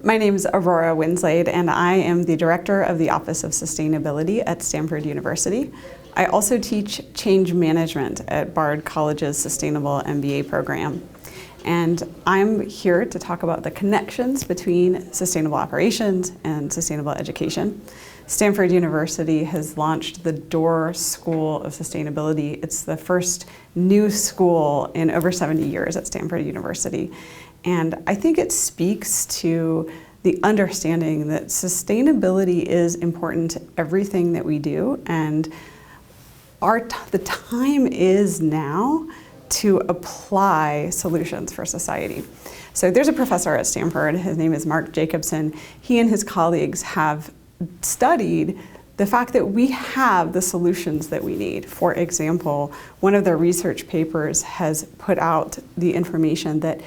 My name is Aurora Winslade, and I am the Director of the Office of Sustainability at Stanford University. I also teach change management at Bard College's Sustainable MBA program. And I'm here to talk about the connections between sustainable operations and sustainable education. Stanford University has launched the Door School of Sustainability. It's the first new school in over 70 years at Stanford University. And I think it speaks to the understanding that sustainability is important to everything that we do, and the time is now to apply solutions for society. So there's a professor at Stanford, his name is Mark Jacobson. He and his colleagues have studied the fact that we have the solutions that we need. For example, one of their research papers has put out the information that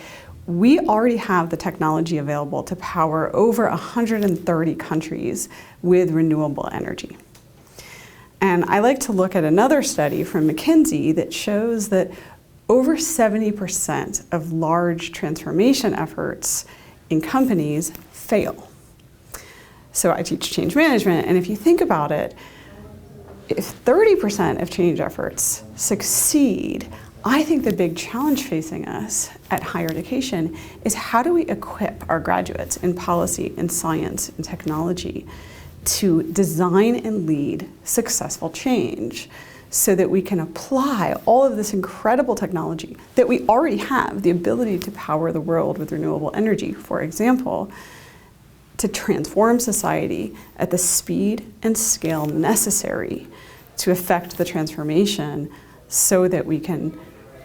we already have the technology available to power over 130 countries with renewable energy. And I like to look at another study from McKinsey that shows that over 70% of large transformation efforts in companies fail. So I teach change management, and if you think about it, if 30% of change efforts succeed, I think the big challenge facing us at higher education is how do we equip our graduates in policy, in science, in technology to design and lead successful change so that we can apply all of this incredible technology that we already have, the ability to power the world with renewable energy, for example, to transform society at the speed and scale necessary to effect the transformation so that we can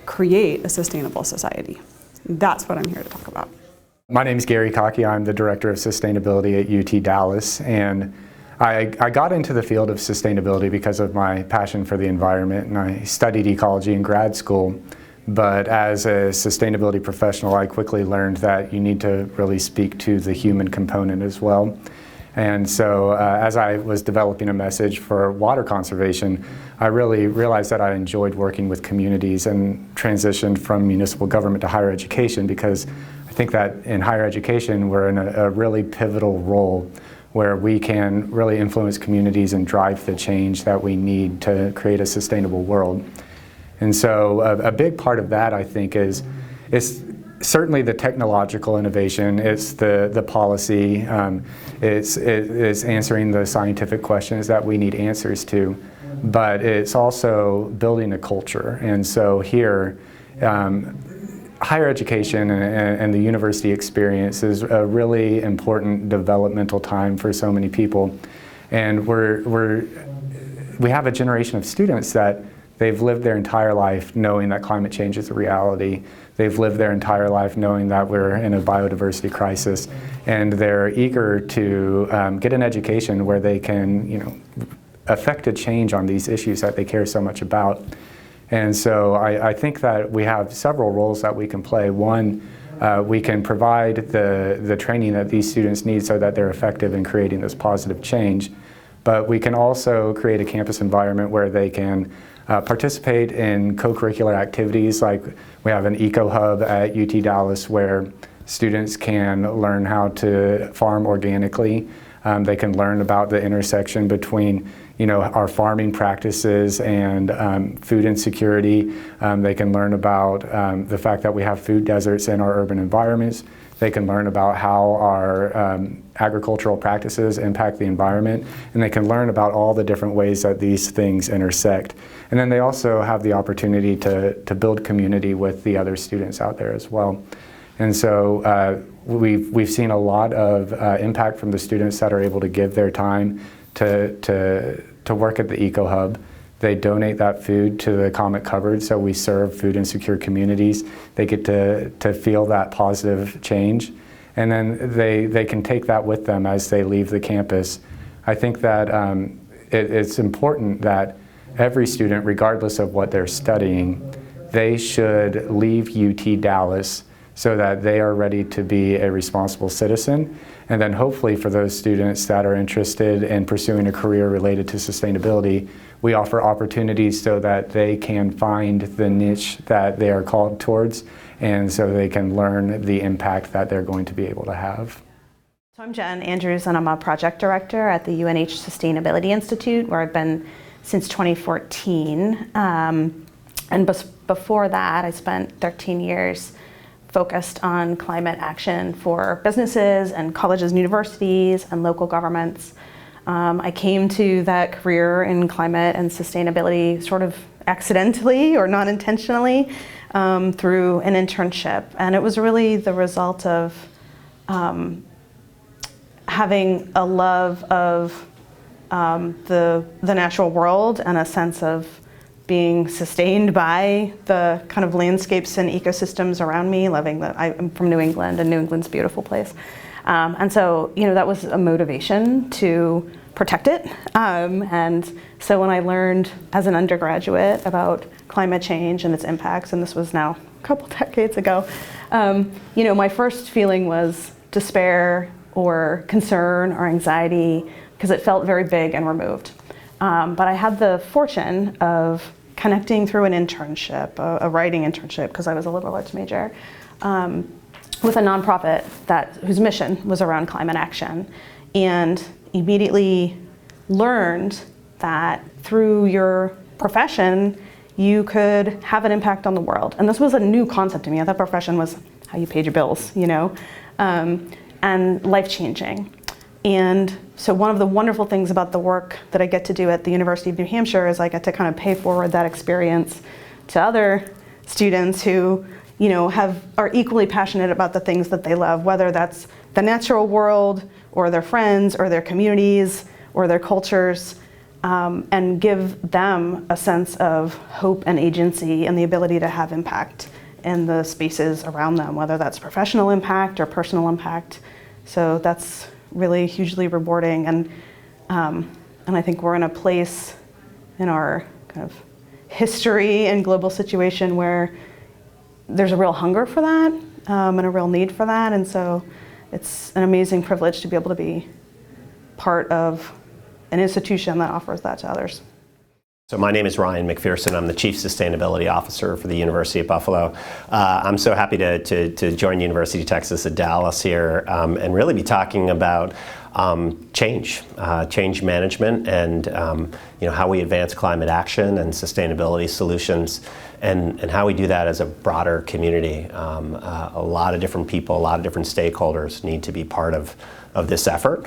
create a sustainable society. That's what I'm here to talk about. My name is Gary Cocke. I'm the Director of Sustainability at UT Dallas, and I got into the field of sustainability because of my passion for the environment, and I studied ecology in grad school. But as a sustainability professional, I quickly learned that you need to really speak to the human component as well. And so as I was developing a message for water conservation, I really realized that I enjoyed working with communities and transitioned from municipal government to higher education, because I think that in higher education we're in a really pivotal role where we can really influence communities and drive the change that we need to create a sustainable world. And so a big part of that, I think, is certainly the technological innovation. It's the policy. It's answering the scientific questions that we need answers to. But it's also building a culture. And so here, higher education and the university experience is a really important developmental time for so many people. And we have a generation of students that they've lived their entire life knowing that climate change is a reality. They've lived their entire life knowing that we're in a biodiversity crisis, and they're eager to get an education where they can, affect a change on these issues that they care so much about. And so I think that we have several roles that we can play. One, we can provide the training that these students need so that they're effective in creating this positive change. But we can also create a campus environment where they can participate in co-curricular activities. Like we have an eco hub at UT Dallas where students can learn how to farm organically. They can learn about the intersection between our farming practices and food insecurity. They can learn about the fact that we have food deserts in our urban environments. They can learn about how our agricultural practices impact the environment, and they can learn about all the different ways that these things intersect. And then they also have the opportunity to build community with the other students out there as well. And so we've seen a lot of impact from the students that are able to give their time to work at the Eco Hub. They donate that food to the Comet Cupboard, so we serve food insecure communities. They get to feel that positive change, and then they can take that with them as they leave the campus. I think that it's important that every student, regardless of what they're studying, they should leave UT Dallas so that they are ready to be a responsible citizen. And then hopefully for those students that are interested in pursuing a career related to sustainability, we offer opportunities so that they can find the niche that they are called towards, and so they can learn the impact that they're going to be able to have. So I'm Jen Andrews, and I'm a project director at the UNH Sustainability Institute, where I've been since 2014. Before that, I spent 13 years focused on climate action for businesses and colleges and universities and local governments. I came to that career in climate and sustainability sort of accidentally or not intentionally through an internship. And it was really the result of having a love of the natural world and a sense of being sustained by the kind of landscapes and ecosystems around me, I'm from New England, and New England's a beautiful place. And so, that was a motivation to protect it. And so when I learned as an undergraduate about climate change and its impacts, and this was now a couple decades ago, my first feeling was despair or concern or anxiety, because it felt very big and removed. But I had the fortune of connecting through an internship, a writing internship, because I was a liberal arts major, with a nonprofit whose mission was around climate action, and immediately learned that through your profession, you could have an impact on the world. And this was a new concept to me. I thought profession was how you paid your bills, and life-changing. And so one of the wonderful things about the work that I get to do at the University of New Hampshire is I get to kind of pay forward that experience to other students who, are equally passionate about the things that they love, whether that's the natural world or their friends or their communities or their cultures, and give them a sense of hope and agency and the ability to have impact in the spaces around them, whether that's professional impact or personal impact. So that's really hugely rewarding, and I think we're in a place in our kind of history and global situation where there's a real hunger for that, and a real need for that, and so it's an amazing privilege to be able to be part of an institution that offers that to others. So my name is Ryan McPherson. I'm the Chief Sustainability Officer for the University of Buffalo. I'm so happy to join the University of Texas at Dallas here, and really be talking about change management, and how we advance climate action and sustainability solutions, and how we do that as a broader community. A lot of different people, a lot of different stakeholders need to be part of this effort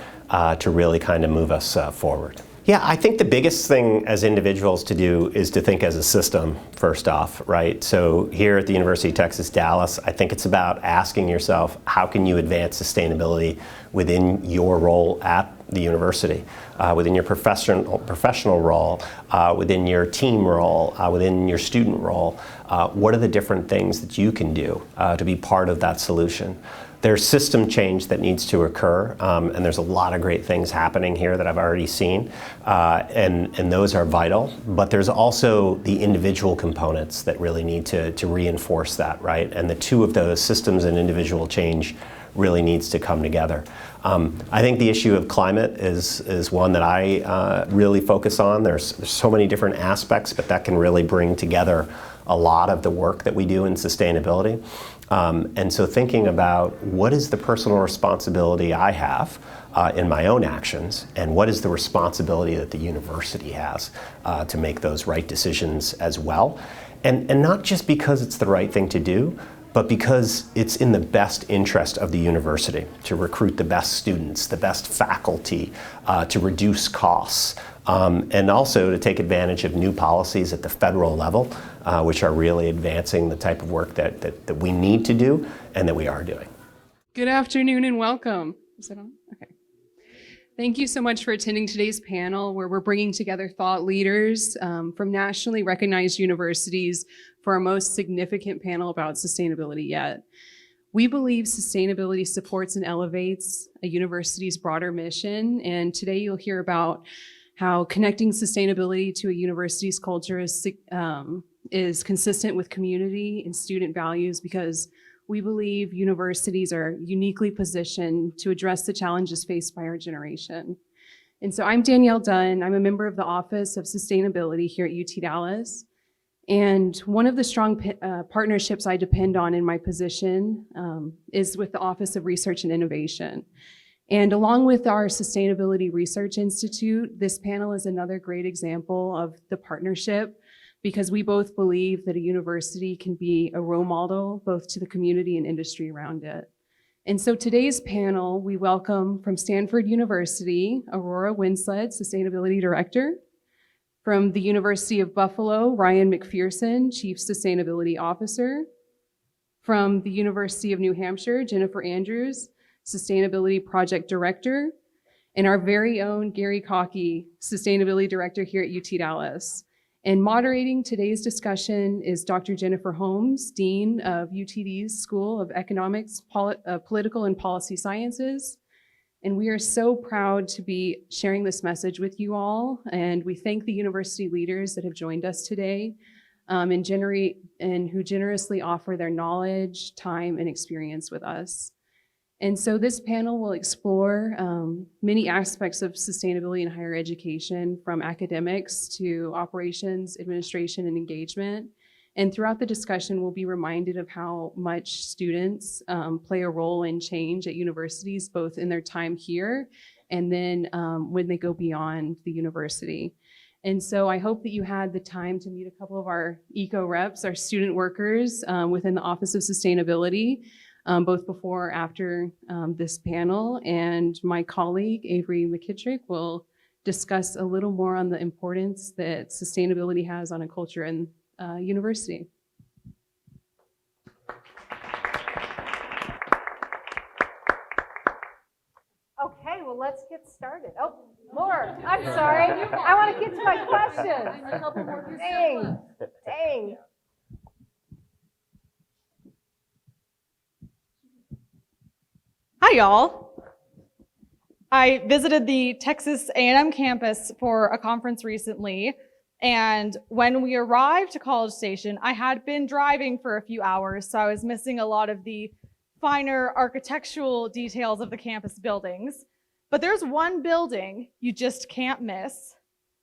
to really kind of move us forward. Yeah, I think the biggest thing as individuals to do is to think as a system, first off, right? So here at the University of Texas, Dallas, I think it's about asking yourself, how can you advance sustainability within your role at the university, within your professional role, within your team role, within your student role? What are the different things that you can do to be part of that solution? There's system change that needs to occur, and there's a lot of great things happening here that I've already seen, and those are vital. But there's also the individual components that really need to reinforce that, right? And the two of those, systems and individual change, really needs to come together. I think the issue of climate is one that I really focus on. There's so many different aspects, but that can really bring together a lot of the work that we do in sustainability. And so thinking about what is the personal responsibility I have in my own actions, and what is the responsibility that the university has to make those right decisions as well. And not just because it's the right thing to do, but because it's in the best interest of the university to recruit the best students, the best faculty, to reduce costs, and also to take advantage of new policies at the federal level, which are really advancing the type of work that we need to do and that we are doing. Good afternoon and welcome. Is it on? Okay. Thank you so much for attending today's panel, where we're bringing together thought leaders from nationally recognized universities for our most significant panel about sustainability yet. We believe sustainability supports and elevates a university's broader mission, and today you'll hear about how connecting sustainability to a university's culture is consistent with community and student values, because we believe universities are uniquely positioned to address the challenges faced by our generation. And so I'm Danielle Dunn. I'm a member of the Office of Sustainability here at UT Dallas. And one of the strong partnerships I depend on in my position is with the Office of Research and Innovation. And along with our Sustainability Research Institute, this panel is another great example of the partnership, because we both believe that a university can be a role model both to the community and industry around it. And so today's panel, we welcome from Stanford University, Aurora Winslade, Sustainability Director. From the University of Buffalo, Ryan McPherson, Chief Sustainability Officer. From the University of New Hampshire, Jennifer Andrews, Sustainability Project Director. And our very own Gary Cocke, Sustainability Director here at UT Dallas. And moderating today's discussion is Dr. Jennifer Holmes, Dean of UTD's School of Economics, Political and Policy Sciences. And we are so proud to be sharing this message with you all. And we thank the university leaders that have joined us today and who generously offer their knowledge, time, and experience with us. And so this panel will explore many aspects of sustainability in higher education, from academics to operations, administration, and engagement. And throughout the discussion, we'll be reminded of how much students play a role in change at universities, both in their time here and then when they go beyond the university. And so I hope that you had the time to meet a couple of our eco reps, our student workers within the Office of Sustainability, both before or after this panel. And my colleague, Avery McKittrick, will discuss a little more on the importance that sustainability has on a culture and university. Okay, well, let's get started. Oh, Laura, I'm sorry. I want to get to my questions. Dang. Hi, y'all. I visited the Texas A&M campus for a conference recently. And when we arrived to College Station, I had been driving for a few hours, so I was missing a lot of the finer architectural details of the campus buildings. But there's one building you just can't miss.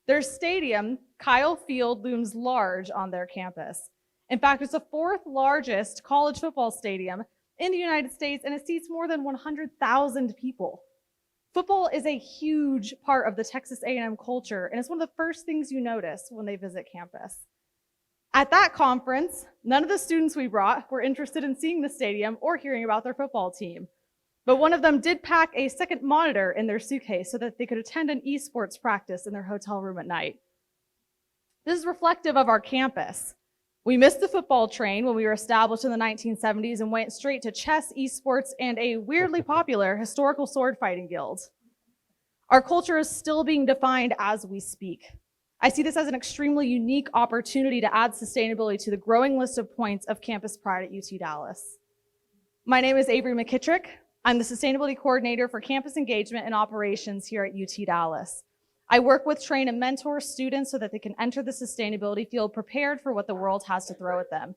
Their stadium, Kyle Field, looms large on their campus. In fact, it's the fourth largest college football stadium in the United States, and it seats more than 100,000 people. Football is a huge part of the Texas A&M culture, and it's one of the first things you notice when they visit campus. At that conference, none of the students we brought were interested in seeing the stadium or hearing about their football team. But one of them did pack a second monitor in their suitcase so that they could attend an esports practice in their hotel room at night. This is reflective of our campus. We missed the football train when we were established in the 1970s and went straight to chess, esports, and a weirdly popular historical sword fighting guild. Our culture is still being defined as we speak. I see this as an extremely unique opportunity to add sustainability to the growing list of points of campus pride at UT Dallas. My name is Avery McKittrick. I'm the Sustainability Coordinator for Campus Engagement and Operations here at UT Dallas. I work with, train, and mentor students so that they can enter the sustainability field prepared for what the world has to throw at them.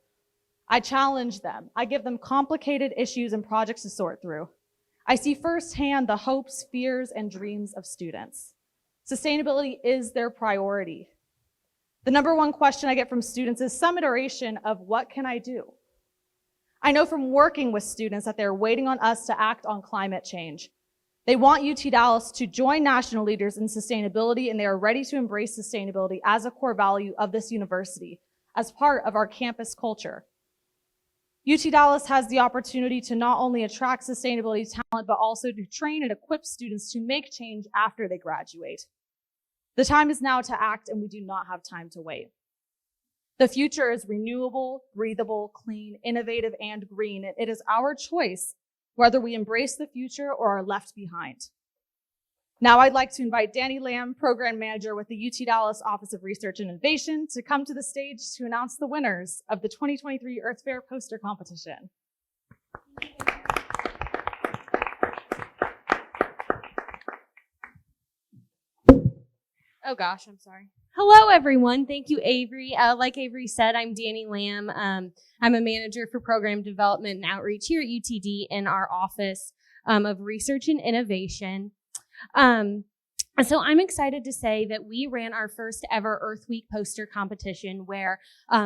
I challenge them. I give them complicated issues and projects to sort through. I see firsthand the hopes, fears, and dreams of students. Sustainability is their priority. The number one question I get from students is some iteration of, what can I do? I know from working with students that they're waiting on us to act on climate change. They want UT Dallas to join national leaders in sustainability, and they are ready to embrace sustainability as a core value of this university, as part of our campus culture. UT Dallas has the opportunity to not only attract sustainability talent, but also to train and equip students to make change after they graduate. The time is now to act, and we do not have time to wait. The future is renewable, breathable, clean, innovative, and green, and it is our choice whether we embrace the future or are left behind. Now I'd like to invite Danny Lamb, Program Manager with the UT Dallas Office of Research and Innovation, to come to the stage to announce the winners of the 2023 Earth Fair Poster Competition. Oh gosh, I'm sorry. Hello, everyone. Thank you, Avery. Like Avery said, I'm Danny Lamb. I'm a manager for program development and outreach here at UTD in our Office of Research and Innovation. So I'm excited to say that we ran our first ever Earth Week poster competition where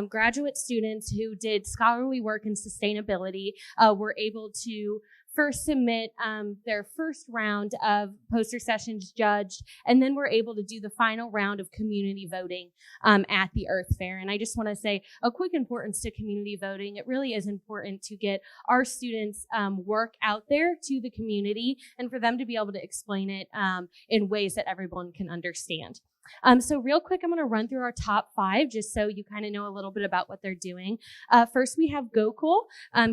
graduate students who did scholarly work in sustainability were able to first submit their first round of poster sessions judged, and then we're able to do the final round of community voting at the Earth Fair. And I just want to say a quick importance to community voting. It really is important to get our students' work out there to the community and for them to be able to explain it in ways that everyone can understand. So real quick, I'm going to run through our top 5 just so you kind of know a little bit about what they're doing. First, we have Gokul.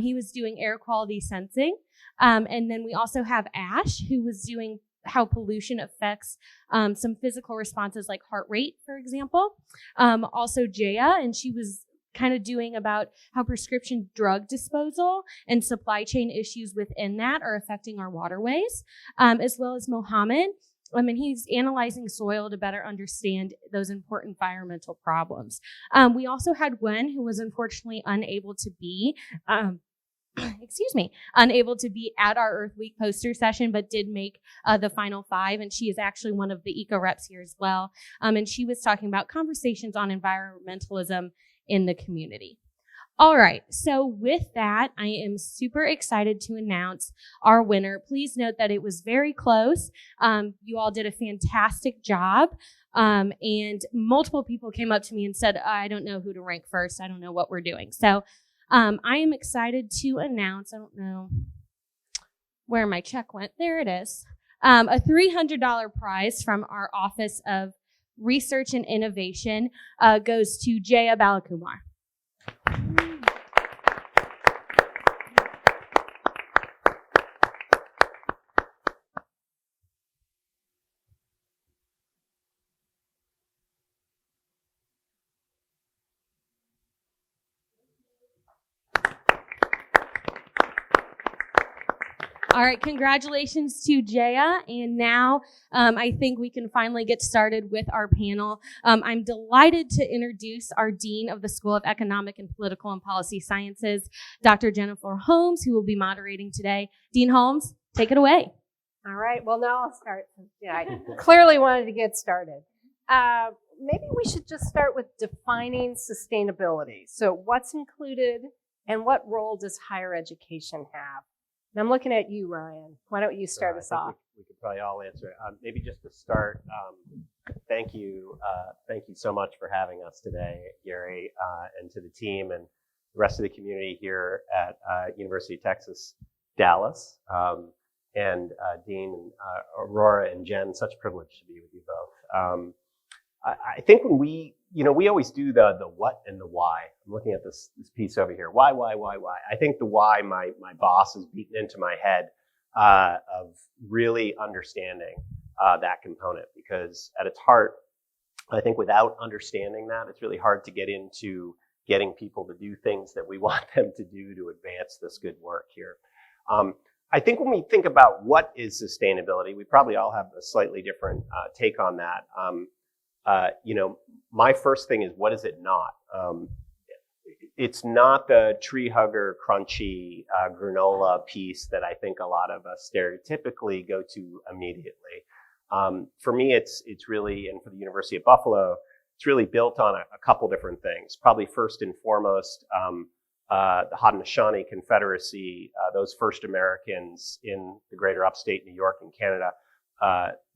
He was doing air quality sensing. And then we also have Ash, who was doing how pollution affects some physical responses like heart rate, for example. Also Jaya, and she was kind of doing about how prescription drug disposal and supply chain issues within that are affecting our waterways, as well as Mohammed. And he's analyzing soil to better understand those important environmental problems. We also had Gwen, who was unfortunately unable to be, unable to be at our Earth Week poster session, but did make the final 5. And she is actually one of the eco reps here as well. And she was talking about conversations on environmentalism in the community. All right, so with that, I am super excited to announce our winner. Please note that it was very close. You all did a fantastic job, and multiple people came up to me and said, I don't know who to rank first. I don't know what we're doing. So I am excited to announce, I don't know where my check went. There it is. A $300 prize from our Office of Research and Innovation goes to Jaya Balakumar. All right, congratulations to Jaya. And now I think we can finally get started with our panel. I'm delighted to introduce our Dean of the School of Economic and Political and Policy Sciences, Dr. Jennifer Holmes, who will be moderating today. Dean Holmes, take it away. All right, well, now I'll start. Yeah, I clearly wanted to get started. Maybe we should just start with defining sustainability. So what's included and what role does higher education have? And I'm looking at you, Ryan. Why don't you start us off? We could probably all answer it. Maybe just to start, thank you so much for having us today, Gary, and to the team and the rest of the community here at University of Texas, Dallas, and Dean, and, Aurora, and Jen. Such a privilege to be with you both. I think when we always do the what and the why. I'm looking at this piece over here. Why? I think the why, my boss is beaten into my head of really understanding that component, because at its heart, I think without understanding that, it's really hard to get into getting people to do things that we want them to do to advance this good work here. I think when we think about what is sustainability, we probably all have a slightly different take on that. My first thing is, what is it not? It's not the tree hugger, crunchy granola piece that I think a lot of us stereotypically go to immediately. For me, it's really, and for the University of Buffalo, it's really built on a couple different things. Probably first and foremost, the Haudenosaunee Confederacy, those first Americans in the greater upstate New York and Canada.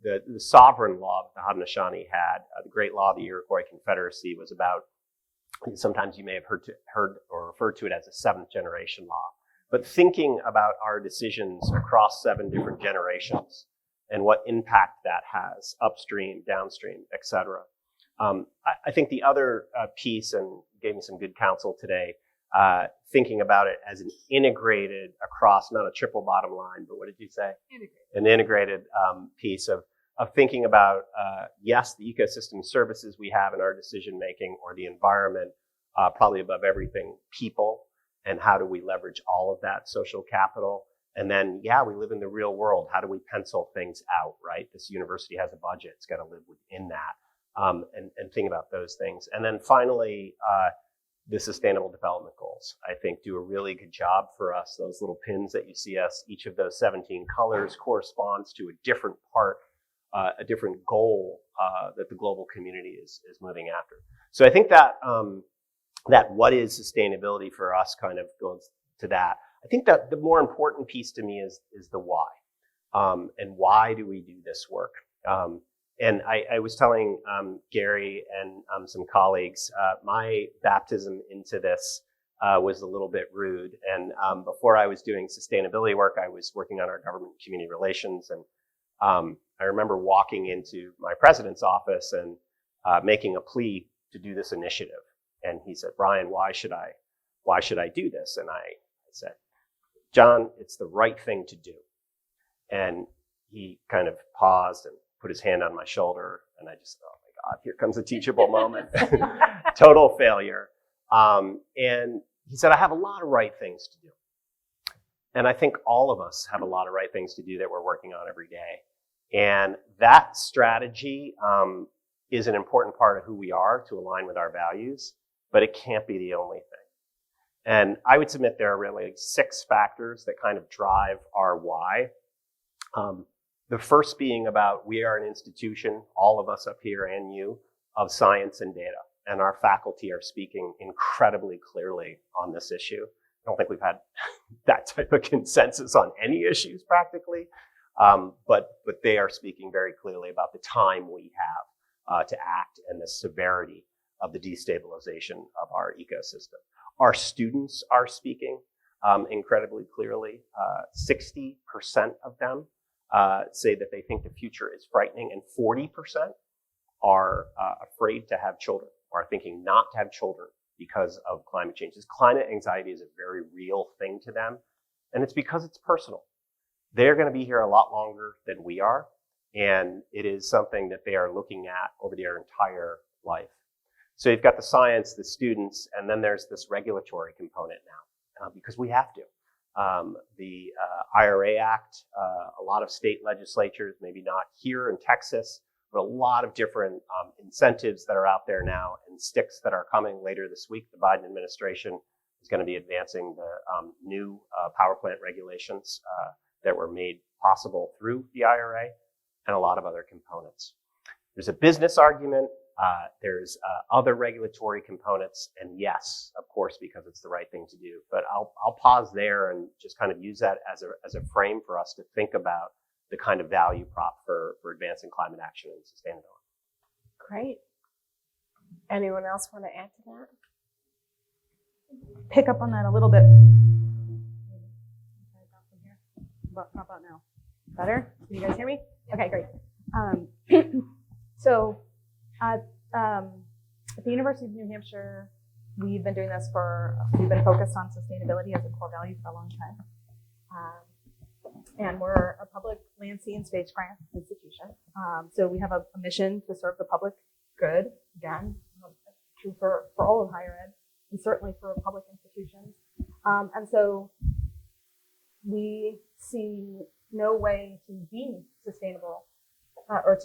The sovereign law that the Haudenosaunee had, the Great Law of the Iroquois Confederacy, was about, sometimes you may have heard or referred to it as a 7th generation law. But thinking about our decisions across 7 different generations and what impact that has, upstream, downstream, et cetera. I think the other piece, and gave me some good counsel today, thinking about it as an integrated across, not a triple bottom line, but what did you say? An integrated piece of thinking about, yes, the ecosystem services we have in our decision making, or the environment, probably above everything, people, and how do we leverage all of that social capital. And then, yeah, we live in the real world. How do we pencil things out, right? This university has a budget. It's got to live within that, and think about those things. And then finally, the Sustainable Development Goals, I think, do a really good job for us. Those little pins that you see us, each of those 17 colors corresponds to a different part, a different goal that the global community is moving after. So I think that that what is sustainability for us kind of goes to that. I think that the more important piece to me is the why. And why do we do this work? And I was telling Gary and some colleagues, my baptism into this was a little bit rude. And before I was doing sustainability work, I was working on our government community relations. And I remember walking into my president's office and making a plea to do this initiative. And he said, Ryan, why should I do this? And I said, John, it's the right thing to do. And he kind of paused and put his hand on my shoulder. And I just thought, oh my God, here comes a teachable moment. Total failure. And he said, I have a lot of right things to do. And I think all of us have a lot of right things to do that we're working on every day. And that strategy is an important part of who we are to align with our values, but it can't be the only thing. And I would submit there are really 6 factors that kind of drive our why. The first being about we are an institution, all of us up here and you, of science and data. And our faculty are speaking incredibly clearly on this issue. I don't think we've had that type of consensus on any issues practically, but they are speaking very clearly about the time we have to act and the severity of the destabilization of our ecosystem. Our students are speaking incredibly clearly. 60% of them say that they think the future is frightening, and 40% are afraid to have children, or are thinking not to have children because of climate change. This climate anxiety is a very real thing to them, and it's because it's personal. They're going to be here a lot longer than we are, and it is something that they are looking at over their entire life. So you've got the science, the students, and then there's this regulatory component now, because we have to. The IRA Act, a lot of state legislatures, maybe not here in Texas, but a lot of different incentives that are out there now, and sticks that are coming later this week. The Biden administration is going to be advancing the new power plant regulations that were made possible through the IRA, and a lot of other components. There's a business argument. There's other regulatory components, and yes, of course, because it's the right thing to do. But I'll pause there and just kind of use that as a frame for us to think about the kind of value prop for advancing climate action and sustainability. Great. Anyone else want to add to that? Pick up on that a little bit. How about now? Better? Can you guys hear me? Okay, great. So at the University of New Hampshire, we've been focused on sustainability as a core value for a long time. And we're a public land, sea, and space grant institution. So we have a mission to serve the public good, again, true for all of higher ed, and certainly for public institutions. And so we see no way to be sustainable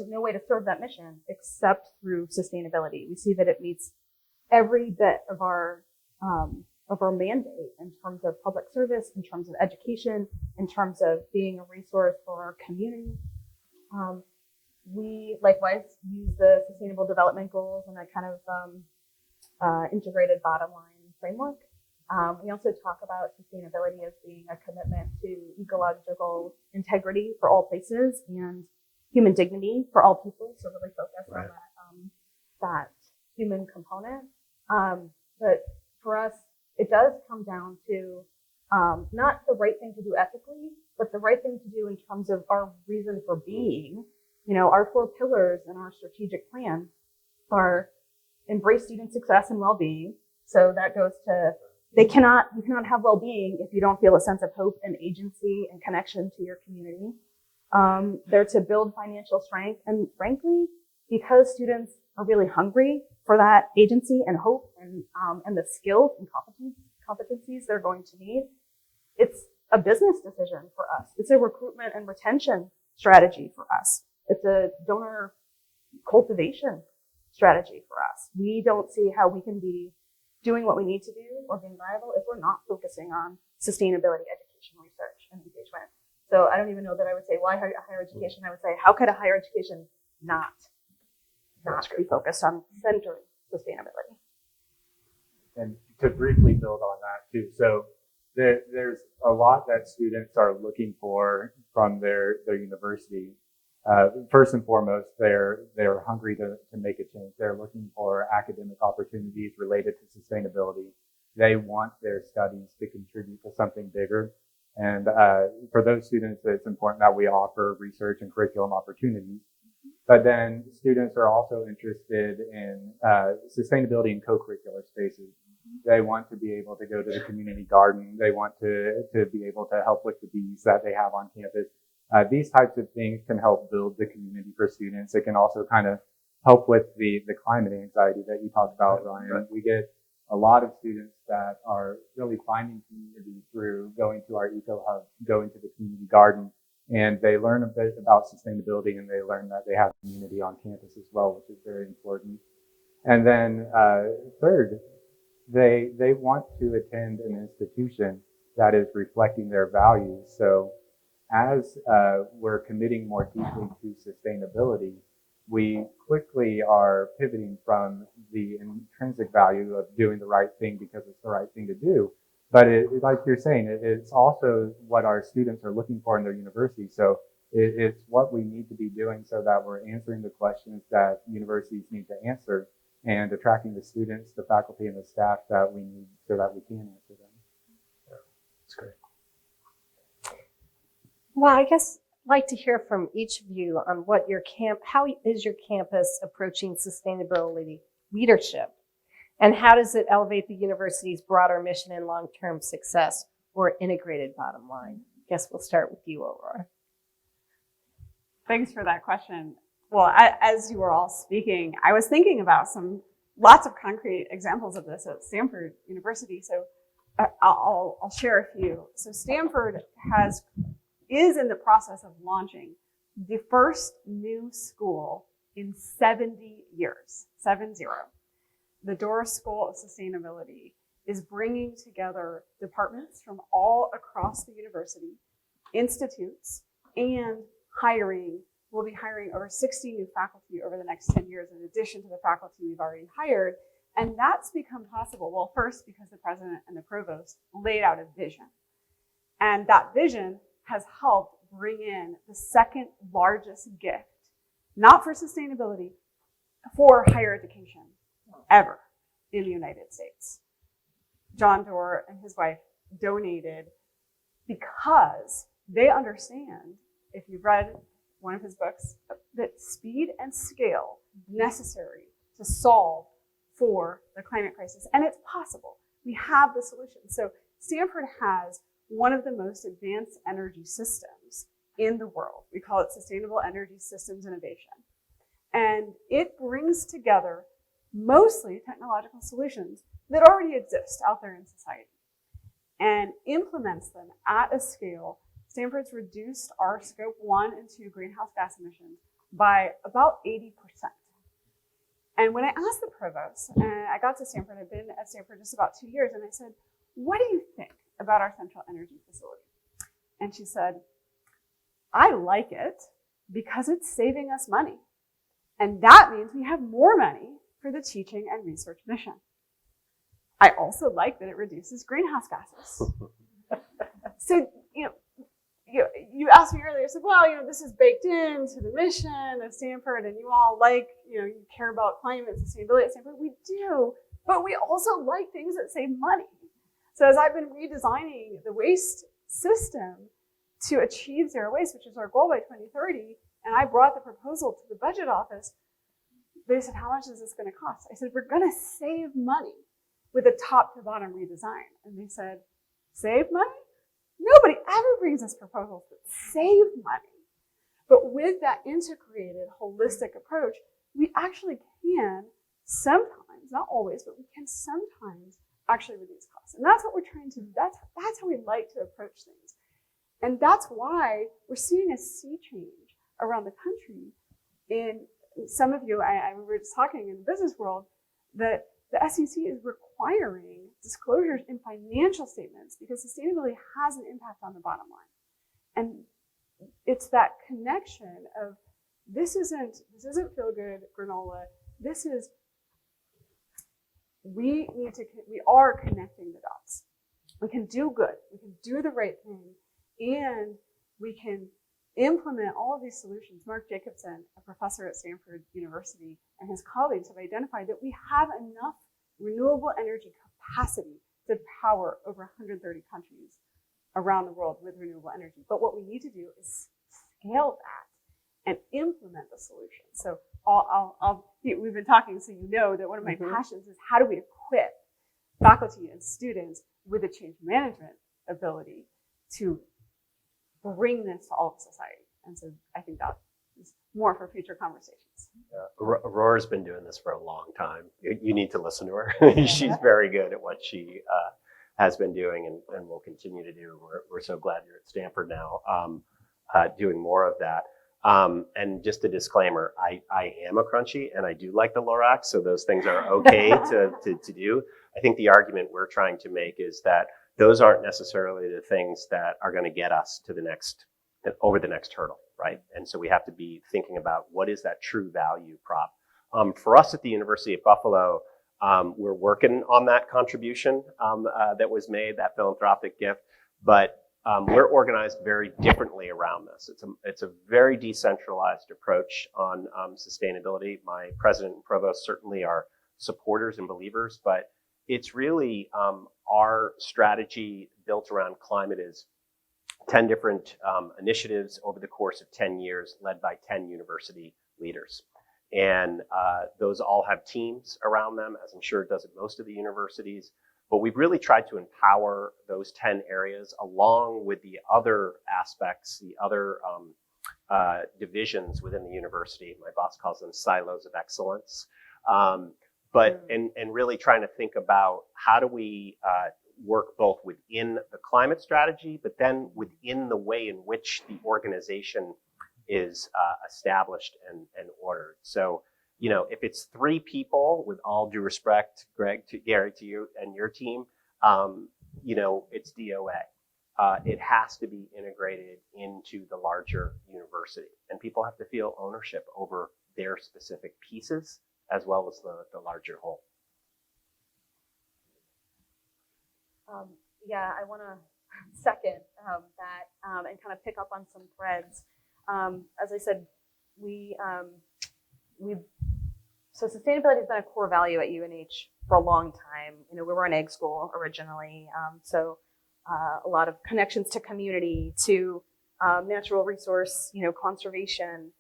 no way to serve that mission except through sustainability. We see that it meets every bit of our mandate in terms of public service, in terms of education, in terms of being a resource for our community. We likewise use the Sustainable Development Goals in a kind of integrated bottom line framework. We also talk about sustainability as being a commitment to ecological integrity for all places and human dignity for all people. So really focus on that human component. But for us, it does come down to not the right thing to do ethically, but the right thing to do in terms of our reason for being. You know, our 4 pillars in our strategic plan are embrace student success and well-being. So that goes to you cannot have well-being if you don't feel a sense of hope and agency and connection to your community. They're to build financial strength, and frankly, because students are really hungry for that agency and hope and the skills and competencies they're going to need, it's a business decision for us. It's a recruitment and retention strategy for us. It's a donor cultivation strategy for us. We don't see how we can be doing what we need to do or being viable if we're not focusing on sustainability, education, research, and engagement. So I don't even know that I would say why higher education. I would say how could a higher education not be focused on centering sustainability? And to briefly build on that too. So There's a lot that students are looking for from their university. First and foremost, they're hungry to make a change. They're looking for academic opportunities related to sustainability. They want their studies to contribute to something bigger. And for those students, it's important that we offer research and curriculum opportunities. But then students are also interested in sustainability in co-curricular spaces. They want to be able to go to the community garden. They want to be able to help with the bees that they have on campus. These types of things can help build the community for students. It can also kind of help with the climate anxiety that you talked about, Ryan. We get a lot of students that are really finding community through going to our eco hub, going to the community garden, and they learn a bit about sustainability, and they learn that they have community on campus as well, which is very important. And then third, they want to attend an institution that is reflecting their values. So as we're committing more deeply to sustainability, we quickly are pivoting from the intrinsic value of doing the right thing because it's the right thing to do. But like you're saying, it's also what our students are looking for in their university. So it's what we need to be doing so that we're answering the questions that universities need to answer and attracting the students, the faculty, and the staff that we need so that we can answer them. So it's great. Well, I guess I'd like to hear from each of you on what how is your campus approaching sustainability leadership? And how does it elevate the university's broader mission and long-term success or integrated bottom line? I guess we'll start with you, Aurora. Thanks for that question. Well, as you were all speaking, I was thinking about lots of concrete examples of this at Stanford University. So I'll share a few. So Stanford is in the process of launching the first new school in 70 years, 70. The Doris School of Sustainability is bringing together departments from all across the university, institutes, and we'll be hiring over 60 new faculty over the next 10 years in addition to the faculty we've already hired. And that's become possible, well, first because the president and the provost laid out a vision. And that vision has helped bring in the second largest gift, not for sustainability, for higher education ever in the United States. John Doerr and his wife donated because they understand, if you've read one of his books, that speed and scale necessary to solve for the climate crisis. And it's possible. We have the solution. So Stanford has one of the most advanced energy systems in the world. We call it Sustainable Energy Systems Innovation. And it brings together mostly technological solutions that already exist out there in society and implements them at a scale. Stanford's reduced our scope 1 and 2 greenhouse gas emissions by about 80%. And when I asked the provost, and I got to Stanford, I've been at Stanford just about 2 years, and I said, what do you think about our central energy facility? And she said, I like it because it's saving us money. And that means we have more money for the teaching and research mission. I also like that it reduces greenhouse gases. So, you asked me earlier, I said, well, this is baked into the mission of Stanford, and you all you care about climate and sustainability at Stanford. We do, but we also like things that save money. So as I've been redesigning the waste system to achieve zero waste, which is our goal by 2030, and I brought the proposal to the budget office, they said, how much is this going to cost? I said, we're going to save money with a top to bottom redesign. And they said, save money? Nobody ever brings us proposals that save money. But with that integrated, holistic approach, we actually can sometimes, not always, but we can sometimes actually reduce costs. And that's what we're trying to do. That's how we like to approach things. And that's why we're seeing a sea change around the country. In some of you, we were just talking in the business world, that the SEC is requiring disclosures in financial statements because sustainability has an impact on the bottom line. And it's that connection of this isn't feel good granola. We are connecting the dots. We can do good. We can do the right thing. And we can implement all of these solutions. Mark Jacobson, a professor at Stanford University, and his colleagues have identified that we have enough renewable energy capacity to power over 130 countries around the world with renewable energy. But what we need to do is scale that and implement the solution. So we've been talking, so you know that one of my passions is how do we equip faculty and students with a change management ability to bring this to all of society. And so I think that is more for future conversations. Aurora's been doing this for a long time. You need to listen to her. She's very good at what she has been doing and will continue to do. We're so glad you're at Stanford now, doing more of that. And just a disclaimer, I am a crunchy and I do like the Lorax, so those things are okay to do. I think the argument we're trying to make is that those aren't necessarily the things that are going to get us to over the next hurdle, right? And so we have to be thinking about what is that true value prop. For us at the University of Buffalo, we're working on that contribution that was made, that philanthropic gift, but we're organized very differently around this. It's a very decentralized approach on sustainability. My president and provost certainly are supporters and believers, but it's really our strategy built around climate is 10 different initiatives over the course of 10 years led by 10 university leaders. And those all have teams around them, as I'm sure it does at most of the universities. But we've really tried to empower those 10 areas along with the other aspects, the other divisions within the university. My boss calls them silos of excellence. And really trying to think about how do we work both within the climate strategy, but then within the way in which the organization is established and ordered. So, you know, if it's 3 people, with all due respect, Gary, to you and your team, you know, it's DOA. It has to be integrated into the larger university, and people have to feel ownership over their specific pieces as well as the larger whole. Yeah, I want to second that and kind of pick up on some threads. As I said, so sustainability has been a core value at UNH for a long time. You know, we were an egg school originally, so a lot of connections to community, to natural resource, you know, conservation,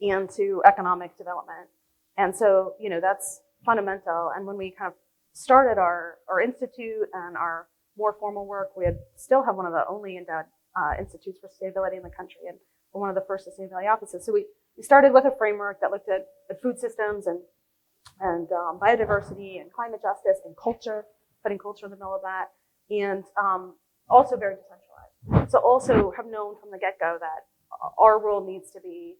and to economic development. And so, you know, that's fundamental. And when we kind of started our institute and our more formal work, we still have one of the only endowed institutes for sustainability in the country, and we're one of the first sustainability offices. So we started with a framework that looked at food systems and biodiversity and climate justice and culture, putting culture in the middle of that, and also very decentralized. So also have known from the get-go that our role needs to be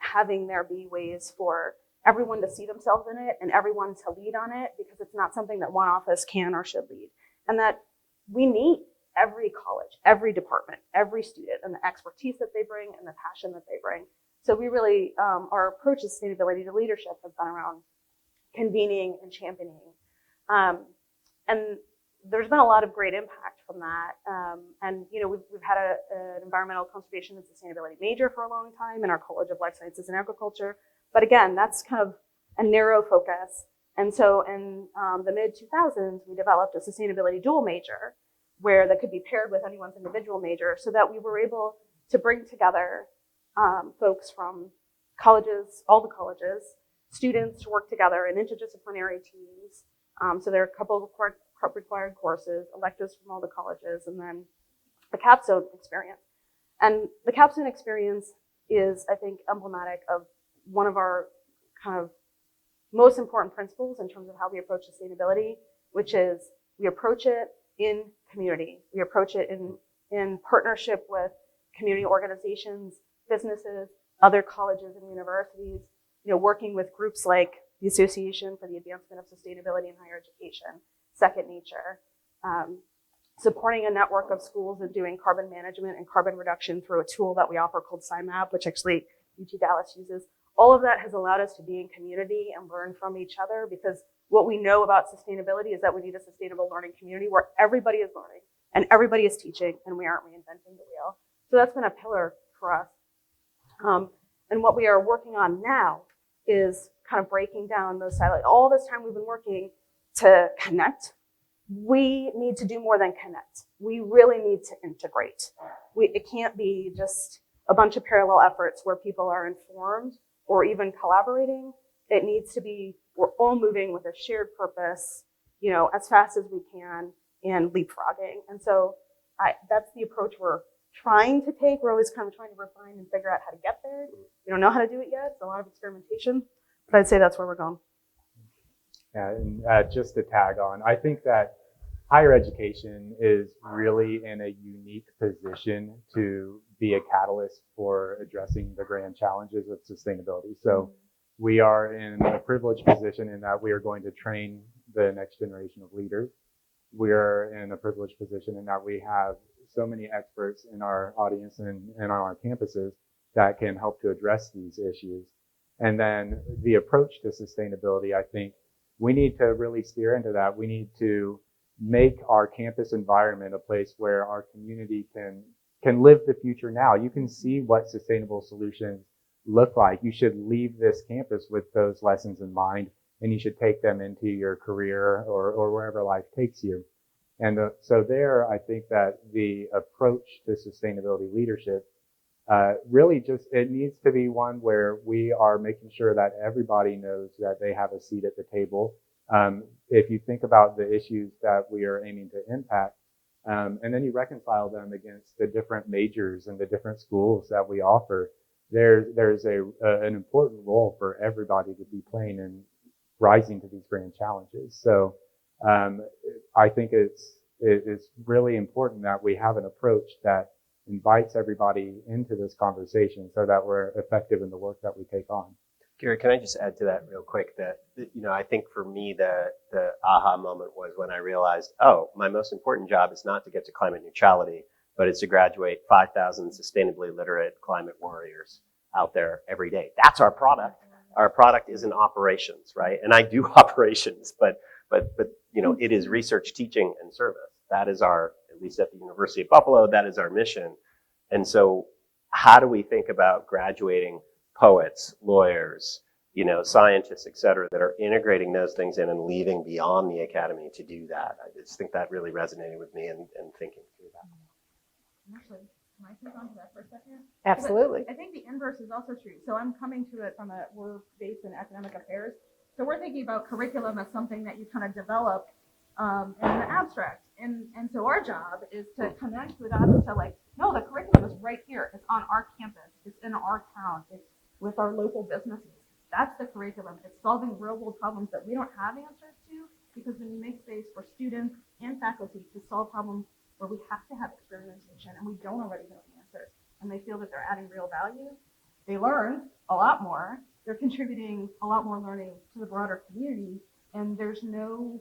having there be ways for everyone to see themselves in it and everyone to lead on it, because it's not something that one office can or should lead. And that we need every college, every department, every student, and the expertise that they bring and the passion that they bring. So we really, our approach to sustainability to leadership has been around convening and championing. And there's been a lot of great impact from that. And, you know, we've had an environmental conservation and sustainability major for a long time in our College of Life Sciences and Agriculture. But again, that's kind of a narrow focus. And so in the mid-2000s, we developed a sustainability dual major that could be paired with anyone's individual major, so that we were able to bring together folks from colleges, all the colleges, students to work together in interdisciplinary teams. So there are a couple of required courses, electives from all the colleges, and then the capstone experience. And the capstone experience is, I think, emblematic of one of our kind of most important principles in terms of how we approach sustainability, which is we approach it in community. We approach it in partnership with community organizations, businesses, other colleges and universities, you know, working with groups like the Association for the Advancement of Sustainability in Higher Education, Second Nature, supporting a network of schools and doing carbon management and carbon reduction through a tool that we offer called SciMap, which actually UT Dallas uses. All of that has allowed us to be in community and learn from each other, because what we know about sustainability is that we need a sustainable learning community where everybody is learning and everybody is teaching and we aren't reinventing the wheel. So that's been a pillar for us. And what we are working on now is kind of breaking down those silos. All this time we've been working to connect. We need to do more than connect. We really need to integrate. It can't be just a bunch of parallel efforts where people are informed or even collaborating. It needs to be, we're all moving with a shared purpose, as fast as we can and leapfrogging. And so that's the approach we're trying to take. We're always kind of trying to refine and figure out how to get there. We don't know how to do it yet. It's a lot of experimentation, but I'd say that's where we're going. Yeah, and just to tag on, I think that higher education is really in a unique position to be a catalyst for addressing the grand challenges of sustainability. So we are in a privileged position in that we are going to train the next generation of leaders. We are in a privileged position in that we have so many experts in our audience and on our campuses that can help to address these issues. And then the approach to sustainability, I think we need to really steer into that. We need to make our campus environment a place where our community can live the future now. You can see what sustainable solutions look like. You should leave this campus with those lessons in mind, and you should take them into your career or wherever life takes you. And so there, I think that the approach to sustainability leadership really just, it needs to be one where we are making sure that everybody knows that they have a seat at the table. If you think about the issues that we are aiming to impact, and then you reconcile them against the different majors and the different schools that we offer, there's an important role for everybody to be playing in rising to these grand challenges. So I think it's really important that we have an approach that invites everybody into this conversation so that we're effective in the work that we take on. Gary, can I just add to that real quick that, I think for me, the aha moment was when I realized, my most important job is not to get to climate neutrality, but it's to graduate 5,000 sustainably literate climate warriors out there every day. That's our product. Our product isn't operations, right? And I do operations, but it is research, teaching, and service. That is our, at least at the University of Buffalo, that is our mission. And so how do we think about graduating poets, lawyers, scientists, et cetera, that are integrating those things in and leaving beyond the academy to do that? I just think that really resonated with me and thinking through that. Actually, can I take on to that for a second? Absolutely. I think the inverse is also true. So I'm coming to it we're based in academic affairs. So we're thinking about curriculum as something that you kind of develop in the abstract. And so our job is to connect with us to no, the curriculum is right here. It's on our campus. It's in our town. It's with our local businesses. That's the curriculum. It's solving real world problems that we don't have answers to, because when you make space for students and faculty to solve problems where we have to have experimentation and we don't already know the answers, and they feel that they're adding real value, they learn a lot more. They're contributing a lot more learning to the broader community, and there's no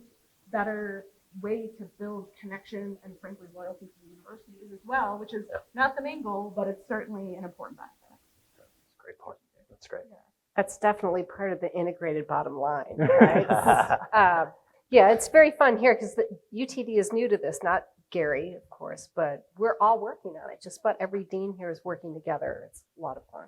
better way to build connection and frankly loyalty to the universities as well, which is not the main goal, but it's certainly an important benefit. That's a great point. That's great. Yeah. That's definitely part of the integrated bottom line, right? It's very fun here because the UTD is new to this, not Gary, of course, but we're all working on it. Just about every dean here is working together. It's a lot of fun.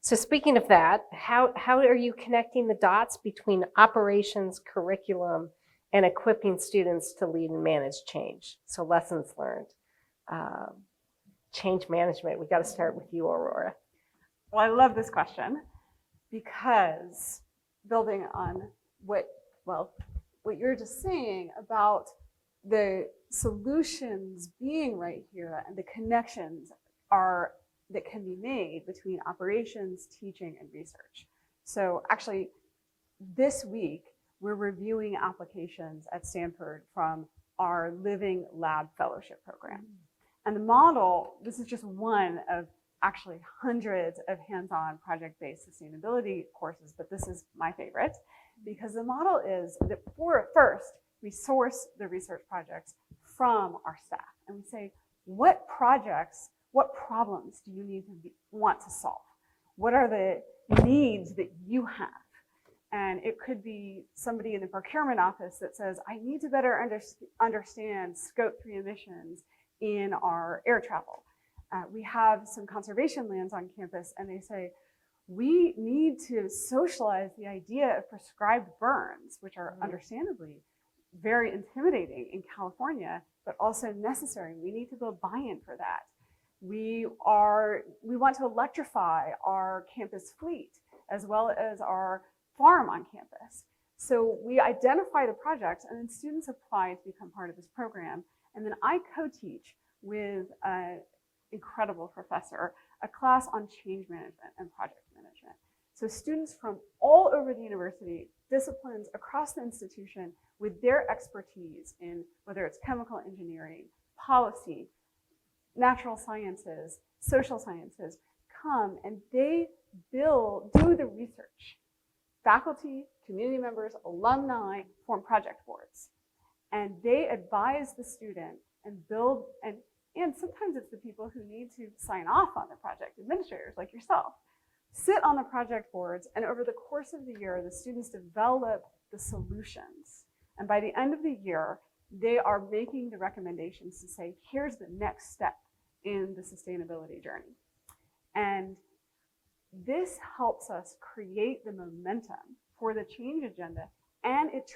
So speaking of that, how are you connecting the dots between operations, curriculum, and equipping students to lead and manage change? So lessons learned, change management. We got to start with you, Aurora. Well, I love this question because building on what you're just saying about the solutions being right here and the connections that can be made between operations, teaching, and research. So actually, this week, we're reviewing applications at Stanford from our Living Lab Fellowship Program. And the model, this is just one of actually hundreds of hands-on project-based sustainability courses, but this is my favorite because the model is that first, we source the research projects from our staff and we say, what problems do you want to solve? What are the needs that you have? And it could be somebody in the procurement office that says, I need to better understand scope 3 emissions in our air travel. We have some conservation lands on campus, and they say, we need to socialize the idea of prescribed burns, which are understandably very intimidating in California, but also necessary. We need to build buy-in for that. We want to electrify our campus fleet as well as our farm on campus. So we identify the projects, and then students apply to become part of this program. And then I co-teach with an incredible professor a class on change management and project management. So students from all over the university, disciplines across the institution, with their expertise in whether it's chemical engineering, policy, natural sciences, social sciences, come and they do the research. Faculty, community members, alumni form project boards. And they advise the student and build, and sometimes it's the people who need to sign off on the project, administrators like yourself, sit on the project boards, and over the course of the year, the students develop the solutions. And by the end of the year, they are making the recommendations to say, here's the next step in the sustainability journey. And this helps us create the momentum for the change agenda, and it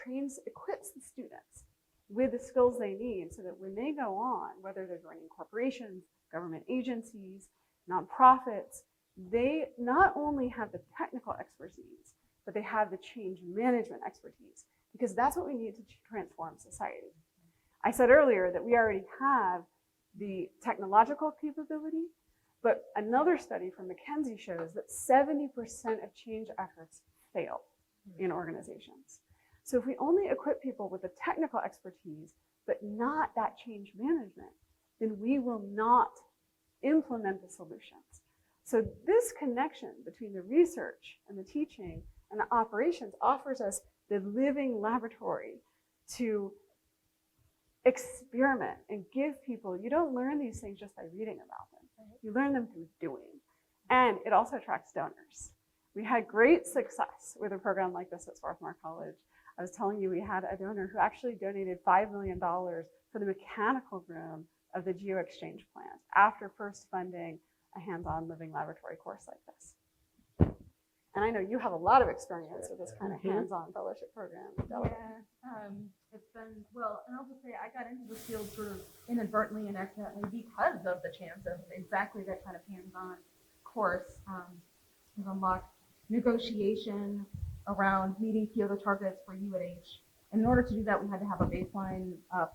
equips the students with the skills they need so that when they go on, whether they're joining corporations, government agencies, nonprofits, they not only have the technical expertise, but they have the change management expertise, because that's what we need to transform society. I said earlier that we already have the technological capability, but another study from McKinsey shows that 70% of change efforts fail in organizations. So if we only equip people with the technical expertise, but not that change management, then we will not implement the solutions. So this connection between the research and the teaching and the operations offers us the living laboratory to experiment and give people, you don't learn these things just by reading about them. You learn them through doing. And it also attracts donors. We had great success with a program like this at Swarthmore College. I was telling you we had a donor who actually donated $5 million for the mechanical room of the GeoExchange plant after first funding a hands-on living laboratory course like this. And I know you have a lot of experience with this kind of hands-on fellowship program. Yeah, it's been, well, and I'll just say I got into this field sort of inadvertently and accidentally because of the chance of exactly that kind of hands-on course. We've unlocked negotiation around meeting Kyoto targets for UNH. And in order to do that, we had to have a baseline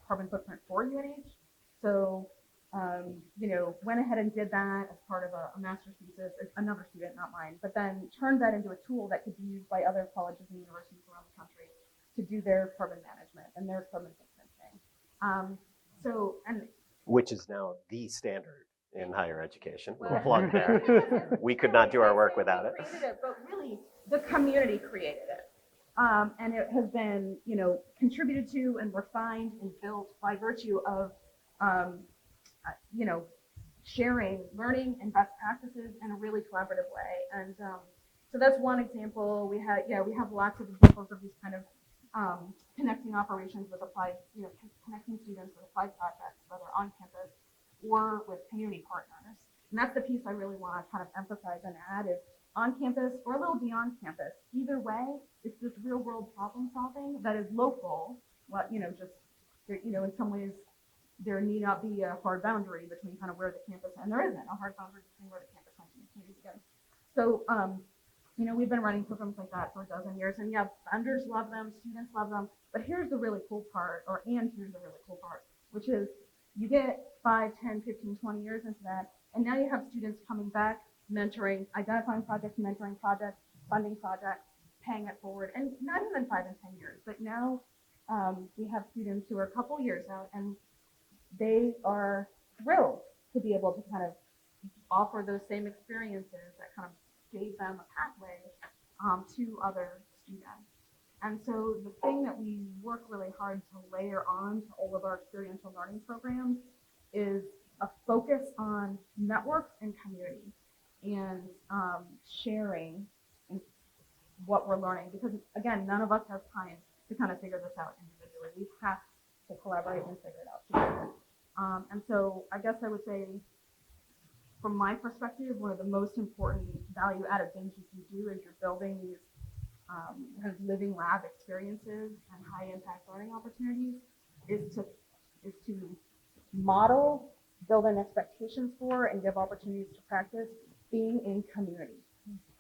carbon footprint for UNH. So, went ahead and did that as part of a master's thesis, another student, not mine, but then turned that into a tool that could be used by other colleges and universities around the country to do their carbon management and their carbon footprinting. Which is now the standard in higher education. We'll plug there. We could not do our work without it. But really, the community created it. And it has been, contributed to and refined and built by virtue of, sharing, learning, and best practices in a really collaborative way. And so that's one example. We have lots of examples of these kind of connecting operations with applied, connecting students with applied projects, whether on campus or with community partners. And that's the piece I really want to kind of emphasize and add is on campus or a little beyond campus. Either way, it's this real world problem solving that is local. In some ways, there need not be a hard boundary between kind of where the campus, and there isn't a hard boundary between where the campus and the community go. So, we've been running programs like that for a dozen years, and yeah, funders love them, students love them, but here's the really cool part, which is you get 5, 10, 15, 20 years into that, and now you have students coming back, mentoring, identifying projects, mentoring projects, funding projects, paying it forward, and not even 5 and 10 years, but now we have students who are a couple years out, and they are thrilled to be able to kind of offer those same experiences that kind of gave them a pathway to other students. And so the thing that we work really hard to layer on to all of our experiential learning programs is a focus on networks and community and sharing and what we're learning, because again, none of us has time to kind of figure this out individually. We have to collaborate and figure it out together. And so I guess I would say, from my perspective, one of the most important value-added things you can do as you're building these kind of living lab experiences and high-impact learning opportunities is to model, build in expectations for, and give opportunities to practice being in community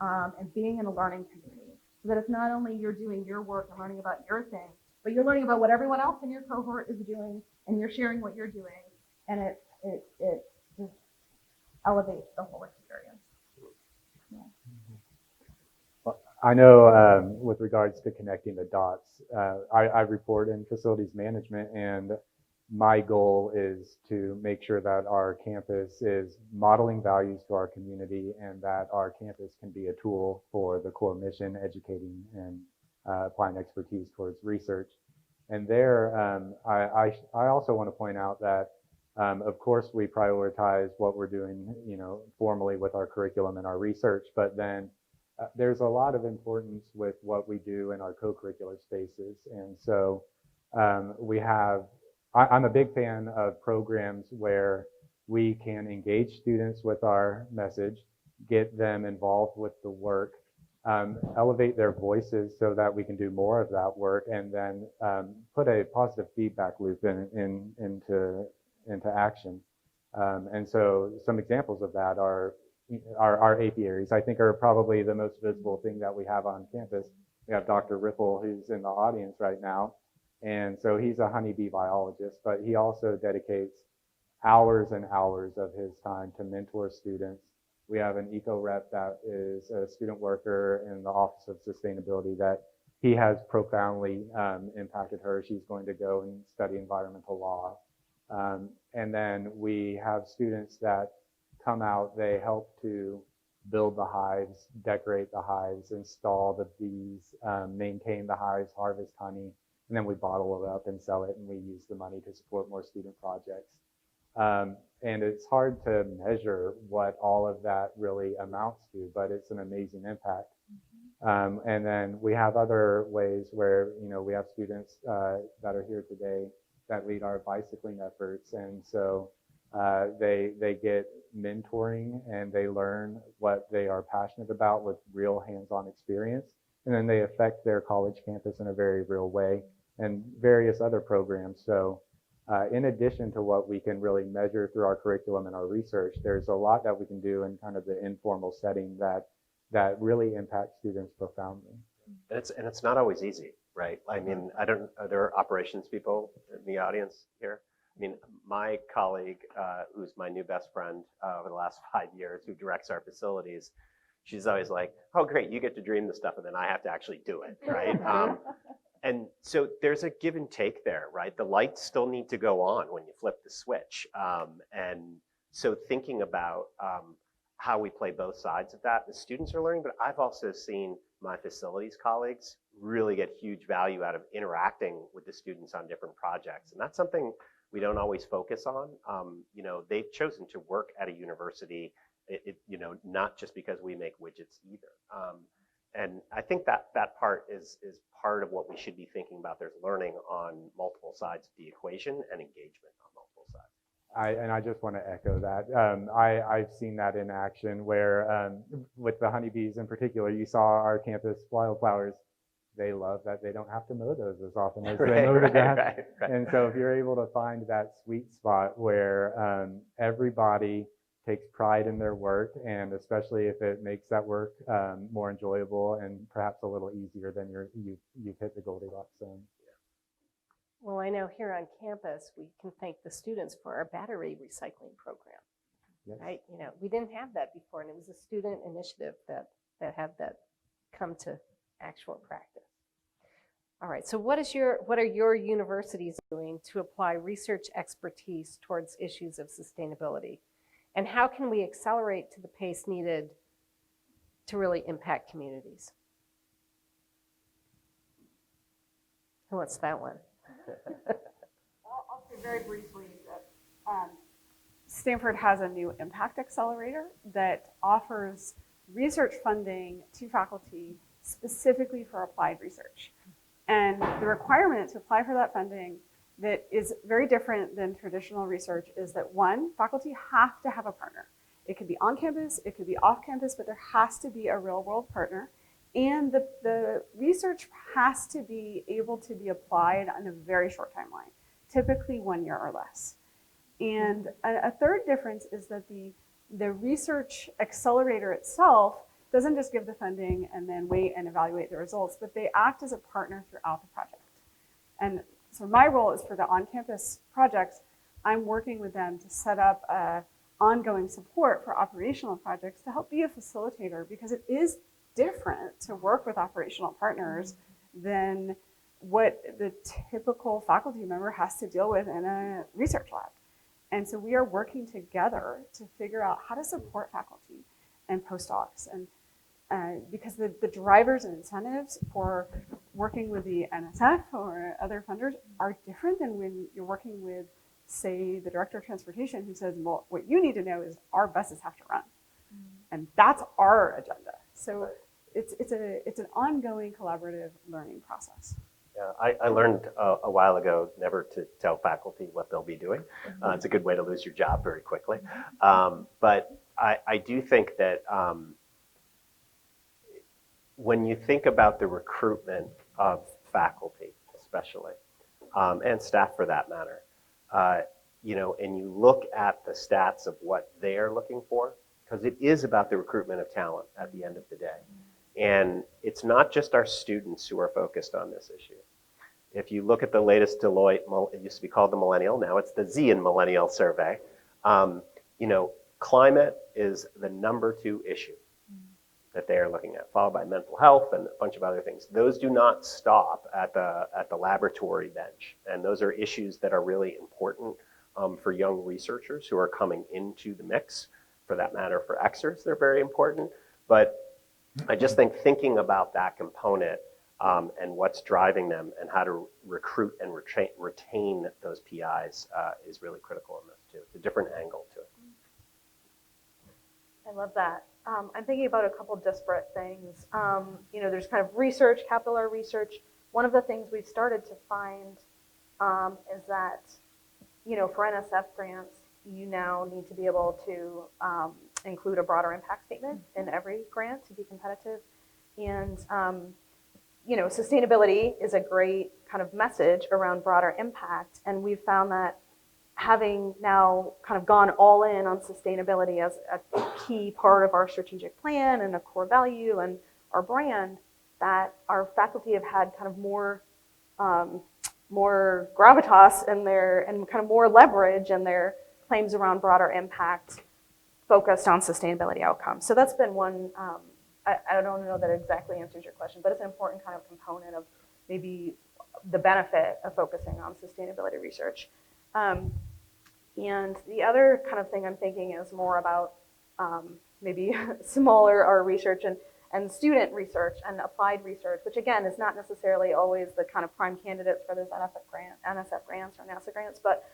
and being in a learning community. So that it's not only you're doing your work and learning about your thing, but you're learning about what everyone else in your cohort is doing, and you're sharing what you're doing, and it just elevates the whole experience. Yeah. Well, I know with regards to connecting the dots, I report in facilities management, and my goal is to make sure that our campus is modeling values to our community and that our campus can be a tool for the core mission, educating and applying expertise towards research. And there, I also want to point out that, of course, we prioritize what we're doing, formally with our curriculum and our research, but then there's a lot of importance with what we do in our co-curricular spaces. And so I'm a big fan of programs where we can engage students with our message, get them involved with the work, elevate their voices so that we can do more of that work, and then put a positive feedback loop into action. And so some examples of that are our apiaries. I think are probably the most visible thing that we have on campus. We have Dr. Ripple, who's in the audience right now. And so he's a honeybee biologist, but he also dedicates hours and hours of his time to mentor students. We have an eco rep that is a student worker in the Office of Sustainability that he has profoundly impacted her. She's going to go and study environmental law. And then we have students that come out, they help to build the hives, decorate the hives, install the bees, maintain the hives, harvest honey. And then we bottle it up and sell it, and we use the money to support more student projects. And it's hard to measure what all of that really amounts to, but it's an amazing impact. And then we have other ways where, we have students that are here today that lead our bicycling efforts. And so they get mentoring and they learn what they are passionate about with real hands-on experience. And then they affect their college campus in a very real way, and various other programs. So in addition to what we can really measure through our curriculum and our research, there's a lot that we can do in kind of the informal setting that really impacts students profoundly. And it's not always easy, right? I mean, are there operations people in the audience here? I mean, my colleague, who's my new best friend over the last 5 years, who directs our facilities, she's always like, oh, great, you get to dream the stuff, and then I have to actually do it, right? And so there's a give and take there, right? The lights still need to go on when you flip the switch. And so thinking about how we play both sides of that, the students are learning, but I've also seen my facilities colleagues really get huge value out of interacting with the students on different projects. And that's something we don't always focus on. They've chosen to work at a university, not just because we make widgets either. And I think that part is part of what we should be thinking about. There's learning on multiple sides of the equation and engagement on multiple sides. I just want to echo that. I've seen that in action where with the honeybees in particular, you saw our campus wildflowers. They love that they don't have to mow those as often as they mow the grass. Right. And so if you're able to find that sweet spot where everybody takes pride in their work, and especially if it makes that work more enjoyable and perhaps a little easier, then you've hit the Goldilocks zone. Well, I know here on campus, we can thank the students for our battery recycling program, yes. Right? We didn't have that before, and it was a student initiative that had that come to actual practice. All right, so what are your universities doing to apply research expertise towards issues of sustainability? And how can we accelerate to the pace needed to really impact communities? Who wants that one? I'll say very briefly that Stanford has a new impact accelerator that offers research funding to faculty specifically for applied research. And the requirement to apply for that funding that is very different than traditional research is that one, faculty have to have a partner. It could be on campus, it could be off campus, but there has to be a real world partner. And the research has to be able to be applied on a very short timeline, typically 1 year or less. And a third difference is that the research accelerator itself doesn't just give the funding and then wait and evaluate the results, but they act as a partner throughout the project. And so my role is for the on-campus projects, I'm working with them to set up ongoing support for operational projects to help be a facilitator, because it is different to work with operational partners than what the typical faculty member has to deal with in a research lab. And so we are working together to figure out how to support faculty and postdocs, and because the drivers and incentives for working with the NSF or other funders are different than when you're working with, say, the director of transportation, who says, well, what you need to know is our buses have to run. And that's our agenda. So it's an ongoing collaborative learning process. Yeah, I learned a while ago never to tell faculty what they'll be doing. It's a good way to lose your job very quickly. But I do think that when you think about the recruitment of faculty, especially, and staff for that matter, you know, and you look at the stats of what they're looking for, because it is about the recruitment of talent at the end of the day. And it's not just our students who are focused on this issue. If you look at the latest Deloitte, it used to be called the Millennial, now it's the Z in Millennial survey, you know, climate is the #2 issue that they are looking at, followed by mental health and a bunch of other things. Those do not stop at the laboratory bench. And those are issues that are really important for young researchers who are coming into the mix. For that matter, for experts, they're very important. But I just think thinking about that component and what's driving them and how to recruit and retain those PIs is really critical in this too. It's a different angle to it. I love that. I'm thinking about a couple disparate things. You know, there's kind of research, capital R research. One of the things we've started to find is that, you know, for NSF grants, you now need to be able to include a broader impact statement in every grant to be competitive. And, you know, sustainability is a great kind of message around broader impact. And we've found that having now kind of gone all in on sustainability as a key part of our strategic plan and a core value and our brand, that our faculty have had kind of more gravitas in their, and kind of more leverage in their claims around broader impact focused on sustainability outcomes. So that's been one, I don't know that exactly answers your question, but it's an important kind of component of maybe the benefit of focusing on sustainability research. And the other kind of thing I'm thinking is more about maybe smaller R research and student research and applied research, which again is not necessarily always the kind of prime candidates for those NSF grants or NASA grants, but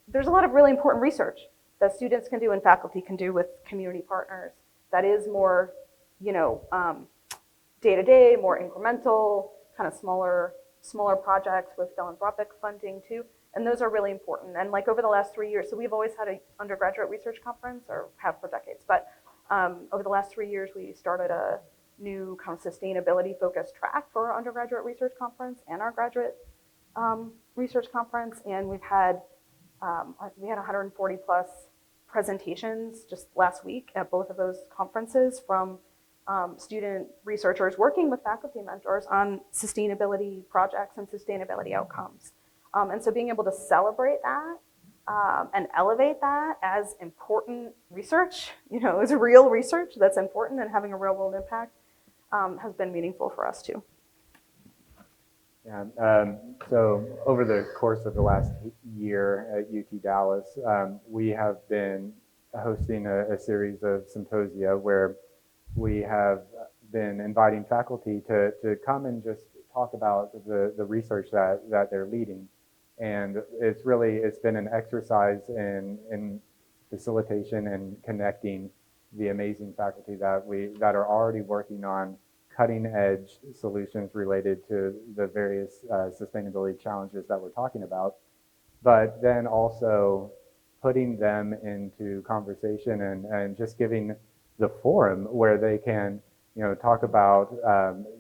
there's a lot of really important research that students can do and faculty can do with community partners that is more, you know, day-to-day, more incremental, kind of smaller projects with philanthropic funding too. And those are really important. And like over the last 3 years, so we've always had an undergraduate research conference, or have for decades, but over the last 3 years, we started a new kind of sustainability-focused track for our undergraduate research conference and our graduate research conference. And we had 140 plus presentations just last week at both of those conferences from student researchers working with faculty mentors on sustainability projects and sustainability outcomes. And so being able to celebrate that and elevate that as important research, you know, as real research that's important and having a real world impact has been meaningful for us too. Yeah, so over the course of the last year at UT Dallas, we have been hosting a series of symposia where we have been inviting faculty to come and just talk about the research that they're leading. And it's been an exercise in facilitation and connecting the amazing faculty that are already working on cutting edge solutions related to the various sustainability challenges that we're talking about, but then also putting them into conversation and just giving the forum where they can, talk about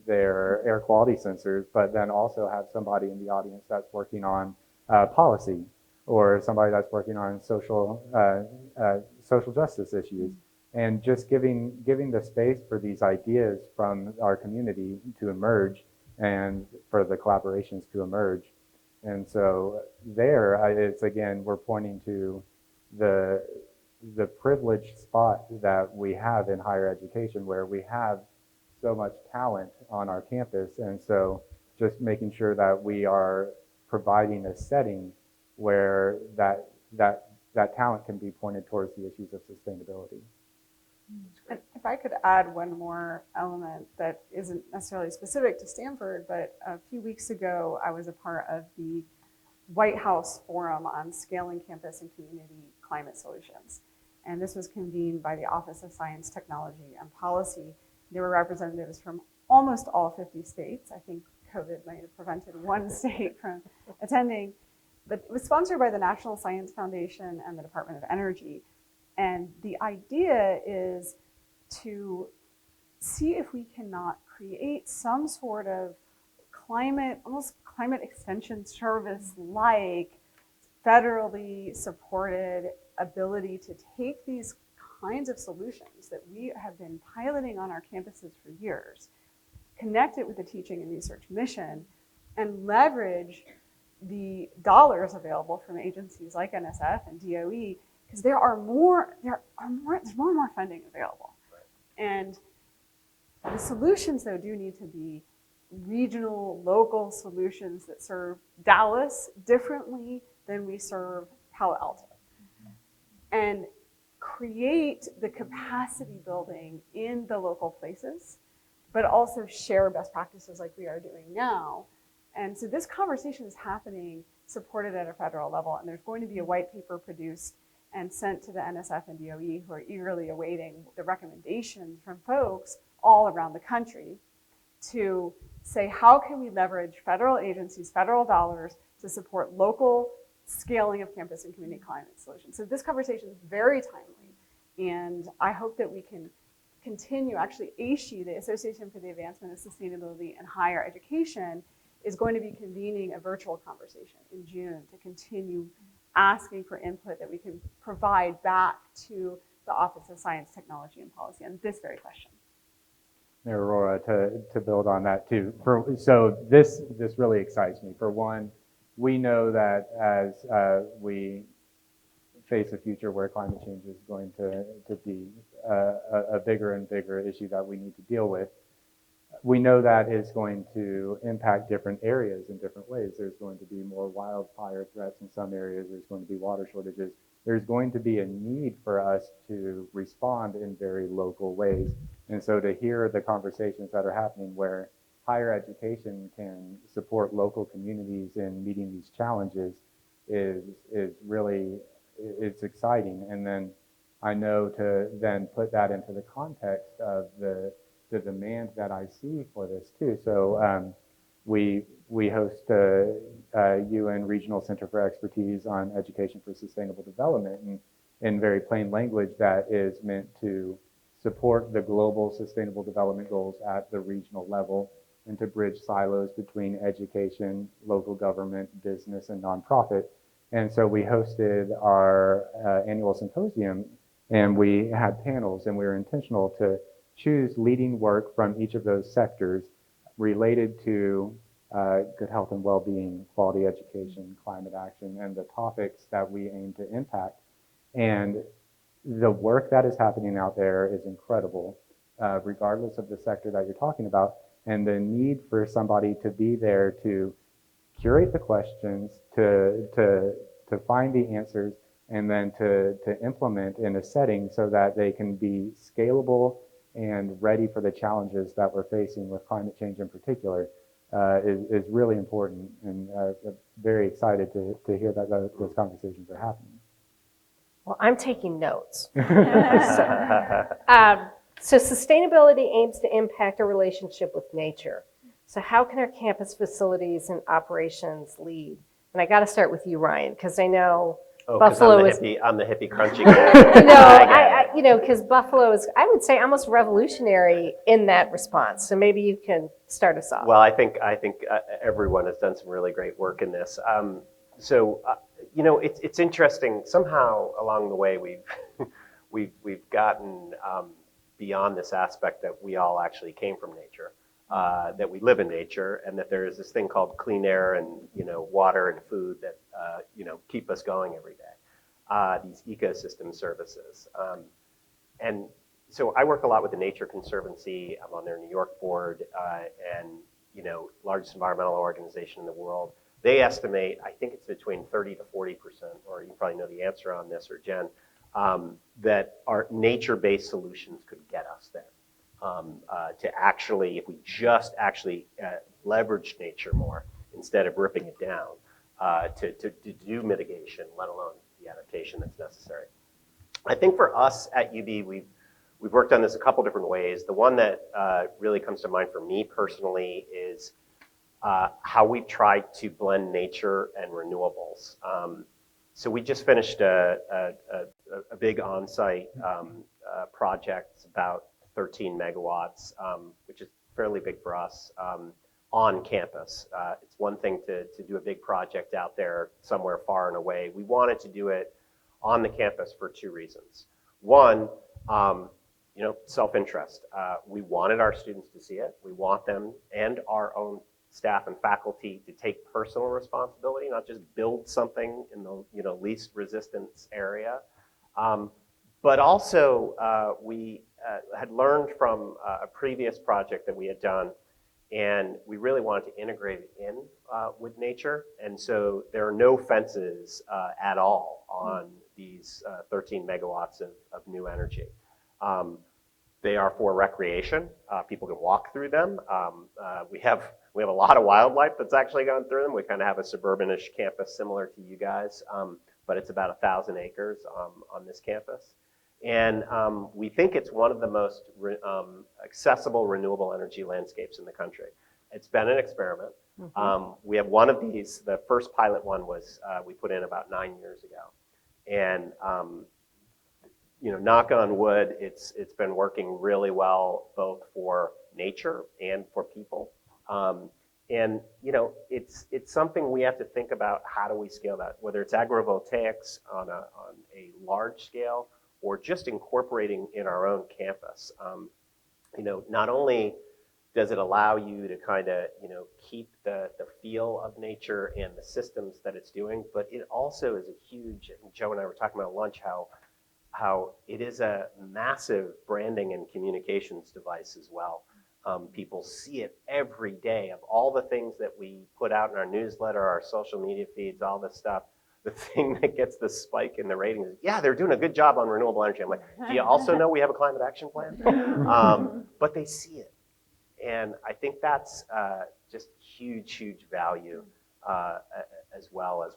their air quality sensors, but then also have somebody in the audience that's working on policy, or somebody that's working on social justice issues, and just giving the space for these ideas from our community to emerge and for the collaborations to emerge. And so it's again, we're pointing to the privileged spot that we have in higher education, where we have so much talent on our campus, and so just making sure that we are providing a setting where that talent can be pointed towards the issues of sustainability. And if I could add one more element that isn't necessarily specific to Stanford, but a few weeks ago, I was a part of the White House Forum on Scaling Campus and Community Climate Solutions. And this was convened by the Office of Science, Technology, and Policy. There were representatives from almost all 50 states. I think COVID might have prevented one state from attending. But it was sponsored by the National Science Foundation and the Department of Energy. And the idea is to see if we cannot create some sort of almost climate extension service like federally supported ability to take these kinds of solutions that we have been piloting on our campuses for years, connect it with the teaching and research mission, and leverage the dollars available from agencies like NSF and DOE, because there's more and more funding available. And the solutions, though, do need to be regional, local solutions that serve Dallas differently than we serve Palo Alto. And create the capacity building in the local places, but also share best practices like we are doing now. And so this conversation is happening, supported at a federal level, and there's going to be a white paper produced and sent to the NSF and DOE, who are eagerly awaiting the recommendations from folks all around the country to say, how can we leverage federal agencies, federal dollars to support local scaling of campus and community climate solutions? So this conversation is very timely, and I hope that we can continue. Actually, ASHE, the Association for the Advancement of Sustainability in Higher Education, is going to be convening a virtual conversation in June to continue asking for input that we can provide back to the Office of Science, Technology, and Policy on this very question. Aurora, to build on that too. So this really excites me. For one, we know that as we face a future where climate change is going to be a bigger and bigger issue that we need to deal with, we know that it's going to impact different areas in different ways. There's going to be more wildfire threats in some areas. There's going to be water shortages. There's going to be a need for us to respond in very local ways. And so to hear the conversations that are happening where higher education can support local communities in meeting these challenges is really, it's exciting. And then I know to then put that into the context of the demand that I see for this too. So we host a UN Regional Center for Expertise on Education for Sustainable Development, and in very plain language, that is meant to support the global sustainable development goals at the regional level and to bridge silos between education, local government, business, and nonprofit. And so we hosted our annual symposium, and we had panels, and we were intentional to choose leading work from each of those sectors related to good health and well-being, quality education, climate action, and the topics that we aim to impact. And the work that is happening out there is incredible, regardless of the sector that you're talking about, and the need for somebody to be there to curate the questions, to find the answers, and then to implement in a setting so that they can be scalable and ready for the challenges that we're facing with climate change in particular is really important, and very excited to hear that those conversations are happening. Well, I'm taking notes. So sustainability aims to impact our relationship with nature. So how can our campus facilities and operations lead? And I got to start with you, Ryan, because I know Buffalo is. I'm the hippie crunchy guy. No, because Buffalo is, I would say, almost revolutionary in that response. So maybe you can start us off. Well, I think everyone has done some really great work in this. It's interesting. Somehow along the way, we've gotten beyond this aspect that we all actually came from nature, that we live in nature, and that there is this thing called clean air and water and food that keep us going every day. These ecosystem services, and so I work a lot with the Nature Conservancy. I'm on their New York board, and largest environmental organization in the world. They estimate, I think it's between 30 to 40%, or you probably know the answer on this, or Jen, that our nature-based solutions could get us there. To actually, if we just actually leverage nature more instead of ripping it down, to do mitigation, let alone the adaptation that's necessary. I think for us at UB, we've worked on this a couple different ways. The one that really comes to mind for me personally is how we've tried to blend nature and renewables. So we just finished a big on-site project. It's about 13 megawatts, which is fairly big for us, on campus. It's one thing to do a big project out there somewhere far and away. We wanted to do it on the campus for two reasons. One, self-interest. We wanted our students to see it. We want them and our own staff and faculty to take personal responsibility, not just build something in the least resistance area. But also, we had learned from a previous project that we had done, and we really wanted to integrate it in with nature. And so there are no fences at all on these 13 megawatts of new energy. They are for recreation. People can walk through them. We have a lot of wildlife that's actually gone through them. We kind of have a suburbanish campus similar to you guys, but it's about 1,000 acres on this campus. And we think it's one of the most accessible renewable energy landscapes in the country. It's been an experiment. Mm-hmm. We have one of these. The first pilot one was we put in about 9 years ago. And knock on wood, it's been working really well, both for nature and for people. And it's something we have to think about. How do we scale that? Whether it's agrivoltaics on a large scale, or just incorporating in our own campus. Not only does it allow you to kind of keep the feel of nature and the systems that it's doing, but it also is a huge. Joe and I were talking about lunch how it is a massive branding and communications device as well. People see it every day. Of all the things that we put out in our newsletter, our social media feeds, all this stuff, the thing that gets the spike in the ratings is, yeah, they're doing a good job on renewable energy. I'm like, do you also know we have a climate action plan? But they see it. And I think that's just huge value, as well as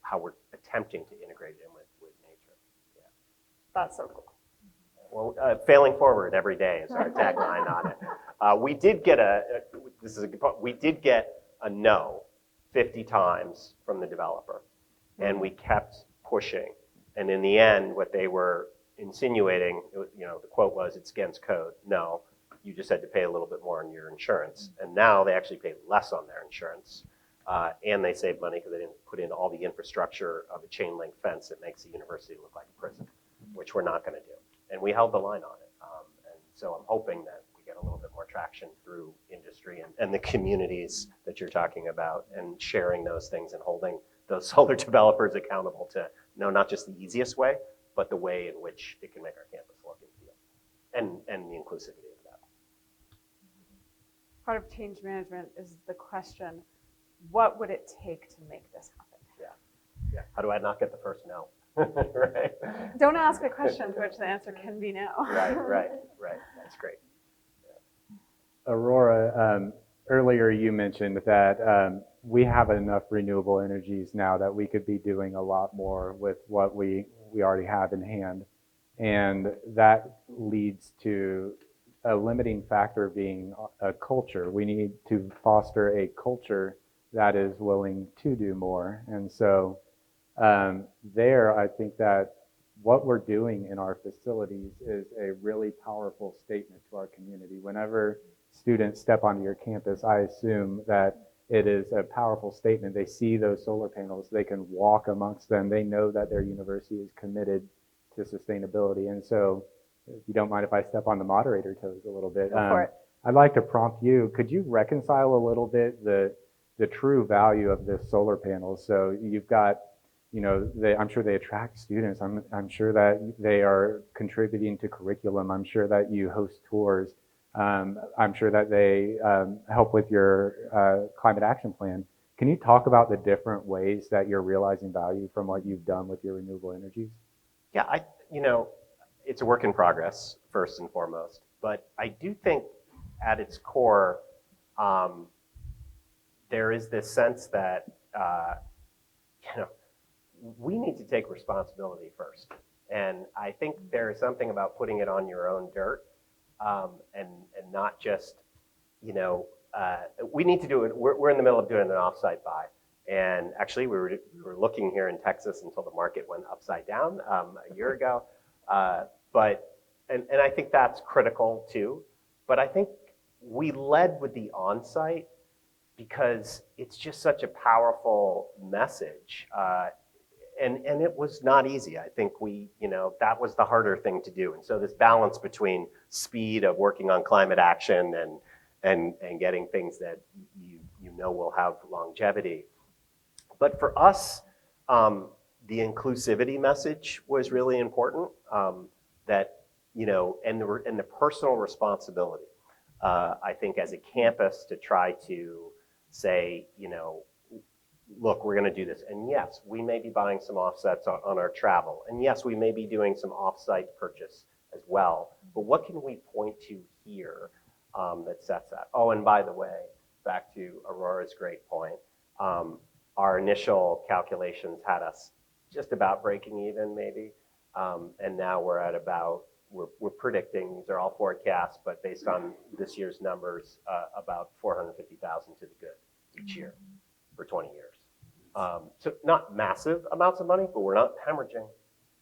how we're attempting to integrate it in with nature. Yeah. That's so cool. Well, failing forward every day is our tagline on it. We did get we did get a no 50 times from the developer, and we kept pushing. And in the end, what they were insinuating, the quote was, "It's against code." No, you just had to pay a little bit more on your insurance. And now they actually pay less on their insurance, and they save money because they didn't put in all the infrastructure of a chain link fence that makes the university look like a prison, which we're not going to do. And we held the line on it. And so I'm hoping that we get a little bit more traction through industry and the communities that you're talking about, and sharing those things and holding those solar developers accountable to not just the easiest way, but the way in which it can make our campus look and feel, and the inclusivity of that. Part of change management is the question, what would it take to make this happen? Yeah. How do I not get the first no? Right. Don't ask a question to which the answer can be no. Right. That's great. Yeah. Aurora, earlier you mentioned that we have enough renewable energies now that we could be doing a lot more with what we already have in hand. And that leads to a limiting factor being a culture. We need to foster a culture that is willing to do more. And so I think that what we're doing in our facilities is a really powerful statement to our community. Whenever students step onto your campus, I assume that it is a powerful statement. They see those solar panels, they can walk amongst them, they know that their university is committed to sustainability. And so, if you don't mind if I step on the moderator toes a little bit, Go for it. I'd like to prompt you, could you reconcile a little bit the true value of the solar panels? So you've got, I'm sure they attract students. I'm sure that they are contributing to curriculum. I'm sure that you host tours. I'm sure that they help with your climate action plan. Can you talk about the different ways that you're realizing value from what you've done with your renewable energies? Yeah, it's a work in progress, first and foremost. But I do think at its core, there is this sense that, we need to take responsibility first. And I think there is something about putting it on your own dirt and not just, we need to do it. We're in the middle of doing an offsite buy. And actually, we were looking here in Texas until the market went upside down a year ago. But I think that's critical too. But I think we led with the on-site because it's just such a powerful message. And it was not easy. I think that was the harder thing to do. And so this balance between speed of working on climate action and getting things that will have longevity. But for us, the inclusivity message was really important. And the personal responsibility. I think as a campus to try to say, look, we're going to do this. And yes, we may be buying some offsets on our travel. And yes, we may be doing some offsite purchase as well. But what can we point to here that sets that? Oh, and by the way, back to Aurora's great point, our initial calculations had us just about breaking even maybe. And now we're at we're predicting, these are all forecasts, but based on this year's numbers, about $450,000 to the good each year for 20 years. So not massive amounts of money, but we're not hemorrhaging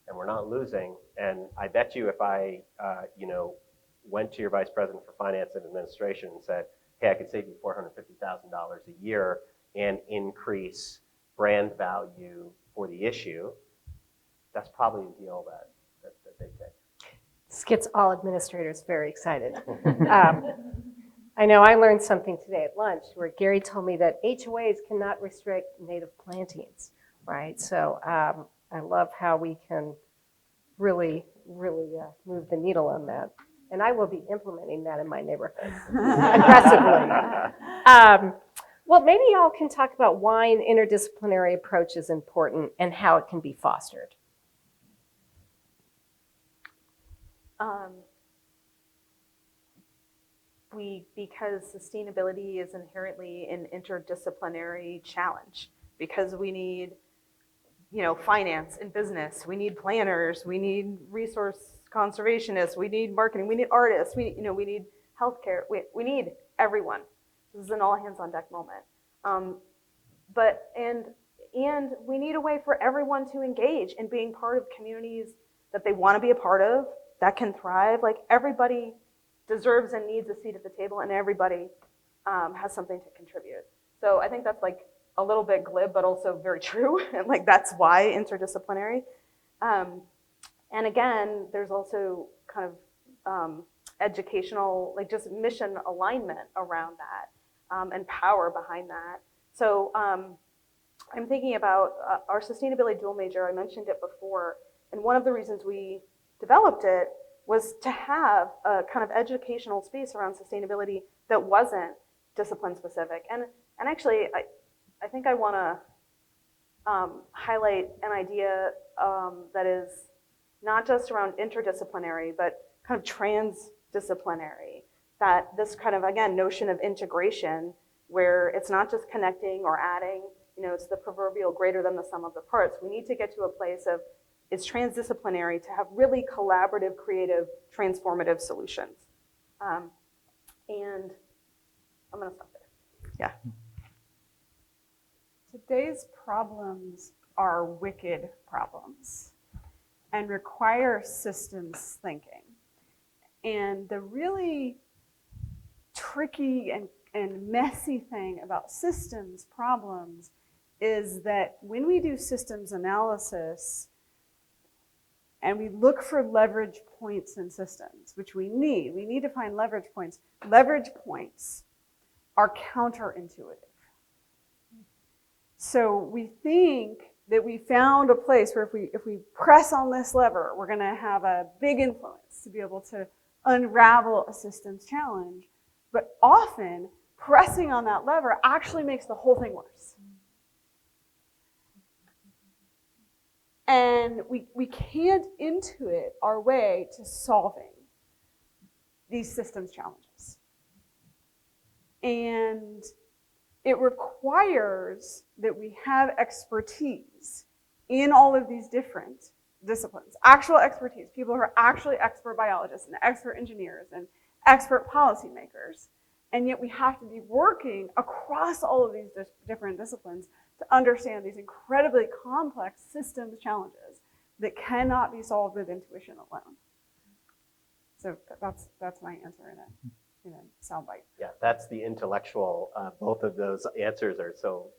and we're not losing. And I bet you if I, went to your vice president for finance and administration and said, hey, I could save you $450,000 a year and increase brand value for the issue, that's probably a deal that they take. This gets all administrators very excited. I know I learned something today at lunch where Gary told me that HOAs cannot restrict native plantings, right? So I love how we can really move the needle on that. And I will be implementing that in my neighborhood aggressively. Well, maybe y'all can talk about why an interdisciplinary approach is important and how it can be fostered. Because sustainability is inherently an interdisciplinary challenge, because we need, finance and business, we need planners, we need resource conservationists, we need marketing, we need artists, we need healthcare, we need everyone. This is an all hands on deck moment. And we need a way for everyone to engage in being part of communities that they want to be a part of, that can thrive. Like, everybody deserves and needs a seat at the table, and everybody has something to contribute. So I think that's like a little bit glib, but also very true. And that's why interdisciplinary. And again, there's also kind of educational, just mission alignment around that and power behind that. So I'm thinking about our sustainability dual major. I mentioned it before. And one of the reasons we developed it was to have a kind of educational space around sustainability that wasn't discipline specific. And actually, I think I want to highlight an idea that is not just around interdisciplinary, but kind of transdisciplinary. That this kind of, again, notion of integration, where it's not just connecting or adding, it's the proverbial greater than the sum of the parts. We need to get to a place of it's transdisciplinary to have really collaborative, creative, transformative solutions. And I'm going to stop there. Yeah. Today's problems are wicked problems and require systems thinking. And the really tricky and messy thing about systems problems is that when we do systems analysis and we look for leverage points in systems, which we need to find leverage points. Leverage points are counterintuitive. So we think that we found a place where if we press on this lever, we're going to have a big influence to be able to unravel a systems challenge. But often, pressing on that lever actually makes the whole thing worse. And we can't intuit our way to solving these systems challenges. And it requires that we have expertise in all of these different disciplines, actual expertise, people who are actually expert biologists and expert engineers and expert policymakers. And yet we have to be working across all of these different disciplines to understand these incredibly complex systems challenges that cannot be solved with intuition alone. So that's my answer in a soundbite. Yeah, that's the intellectual, both of those answers are so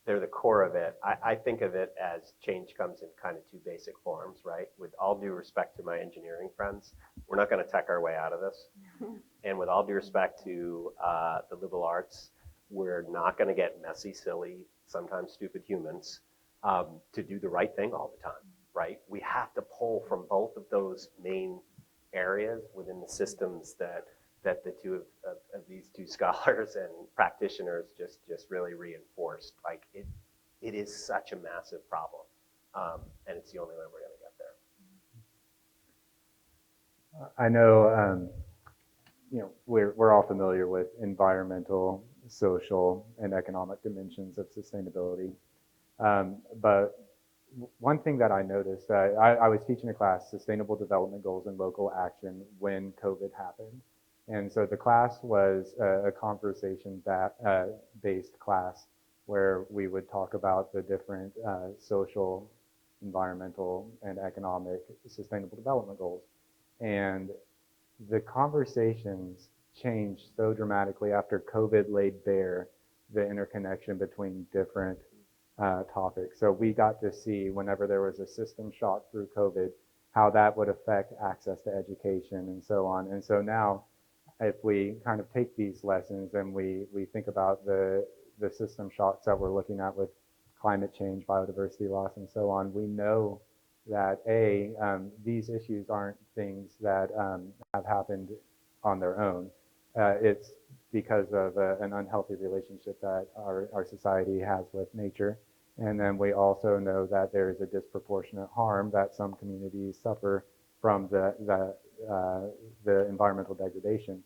they're the core of it. I think of it as change comes in kind of two basic forms, right? With all due respect to my engineering friends, we're not going to tech our way out of this. And with all due respect to the liberal arts, we're not going to get messy, silly, sometimes stupid humans to do the right thing all the time, right? We have to pull from both of those main areas within the systems that the two of these two scholars and practitioners just really reinforced. Like it is such a massive problem, and it's the only way we're going to get there. I know, we're all familiar with environmental, social, and economic dimensions of sustainability. But one thing that I noticed, I was teaching a class, Sustainable Development Goals and Local Action, when COVID happened. And so the class was a conversation-based class where we would talk about the different social, environmental, and economic sustainable development goals. And the conversations changed so dramatically after COVID laid bare the interconnection between different topics. So we got to see, whenever there was a system shock through COVID, how that would affect access to education and so on. And so now, if we kind of take these lessons and we think about the system shocks that we're looking at with climate change, biodiversity loss, and so on, we know that these issues aren't things that have happened on their own. It's because of an unhealthy relationship that our society has with nature. And then we also know that there is a disproportionate harm that some communities suffer from the environmental degradation.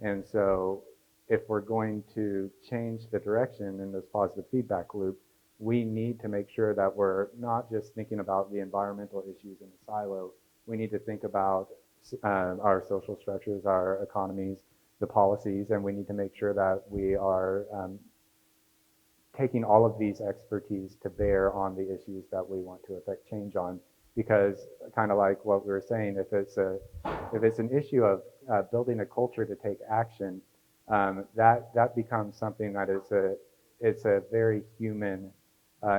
And so if we're going to change the direction in this positive feedback loop, we need to make sure that we're not just thinking about the environmental issues in a silo. We need to think about our social structures, our economies, the policies, and we need to make sure that we are taking all of these expertise to bear on the issues that we want to affect change on. Because kind of like what we were saying, if it's an issue of building a culture to take action, that becomes something that it's a very human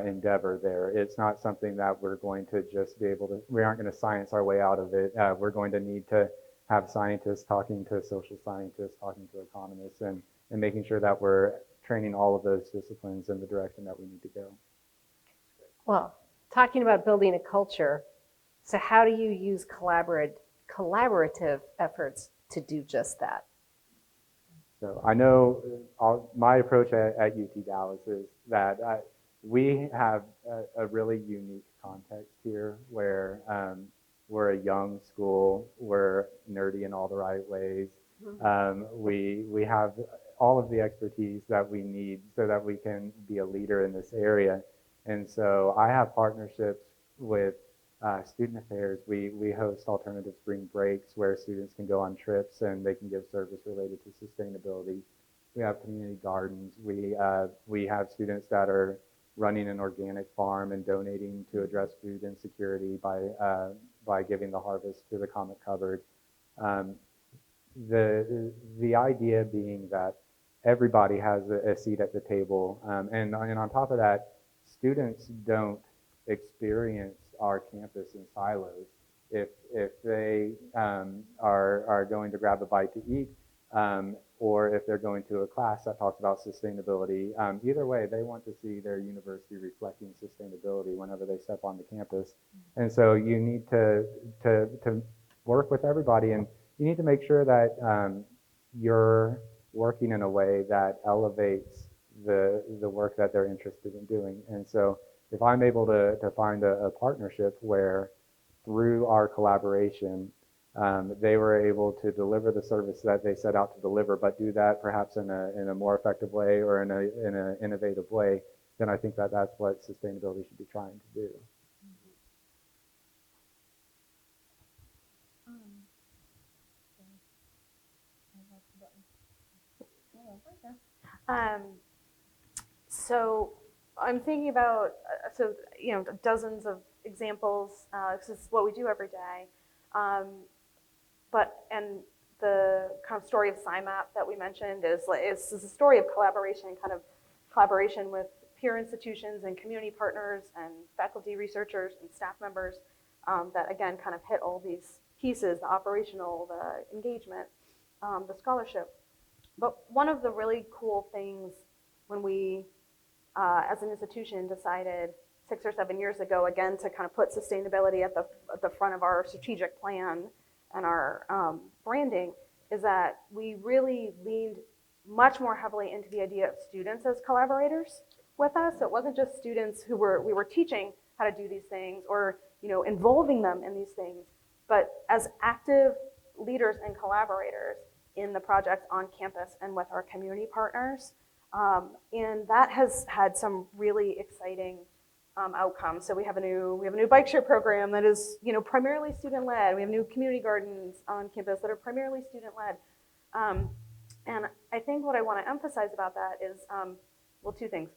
endeavor there. It's not something that we're going to just be able to, we aren't going to science our way out of it. We're going to need to have scientists talking to social scientists, talking to economists, and making sure that we're training all of those disciplines in the direction that we need to go. Well, talking about building a culture, so how do you use collaborative efforts to do just that? So I know my approach at UT Dallas is that we have a really unique context here where we're a young school, we're nerdy in all the right ways. We have all of the expertise that we need so that we can be a leader in this area. And so I have partnerships with student affairs, we host alternative spring breaks where students can go on trips and they can give service related to sustainability. We have community gardens. We have students that are running an organic farm and donating to address food insecurity by giving the harvest to the comic cupboard. The idea being that everybody has a seat at the table, and on top of that, students don't experience our campus in silos. If they are going to grab a bite to eat, or if they're going to a class that talks about sustainability, either way, they want to see their university reflecting sustainability whenever they step on the campus. And so you need to work with everybody, and you need to make sure that you're working in a way that elevates the work that they're interested in doing. And so if I'm able to find a partnership where through our collaboration, they were able to deliver the service that they set out to deliver, but do that perhaps in a more effective way or in an innovative way, then I think that that's what sustainability should be trying to do. So I'm thinking about, dozens of examples, this is what we do every day. And the kind of story of SciMap that we mentioned is a story of collaboration, kind of collaboration with peer institutions and community partners and faculty researchers and staff members that again kind of hit all these pieces, the operational, the engagement, the scholarship. But one of the really cool things when we, as an institution, decided 6 or 7 years ago, again, to kind of put sustainability at the front of our strategic plan and our branding, is that we really leaned much more heavily into the idea of students as collaborators with us. So it wasn't just students who we were teaching how to do these things or involving them in these things, but as active leaders and collaborators in the projects on campus and with our community partners. And that has had some really exciting outcomes. So we have a new bike share program that is primarily student led. We have new community gardens on campus that are primarily student led. And I think what I want to emphasize about that is, well, two things.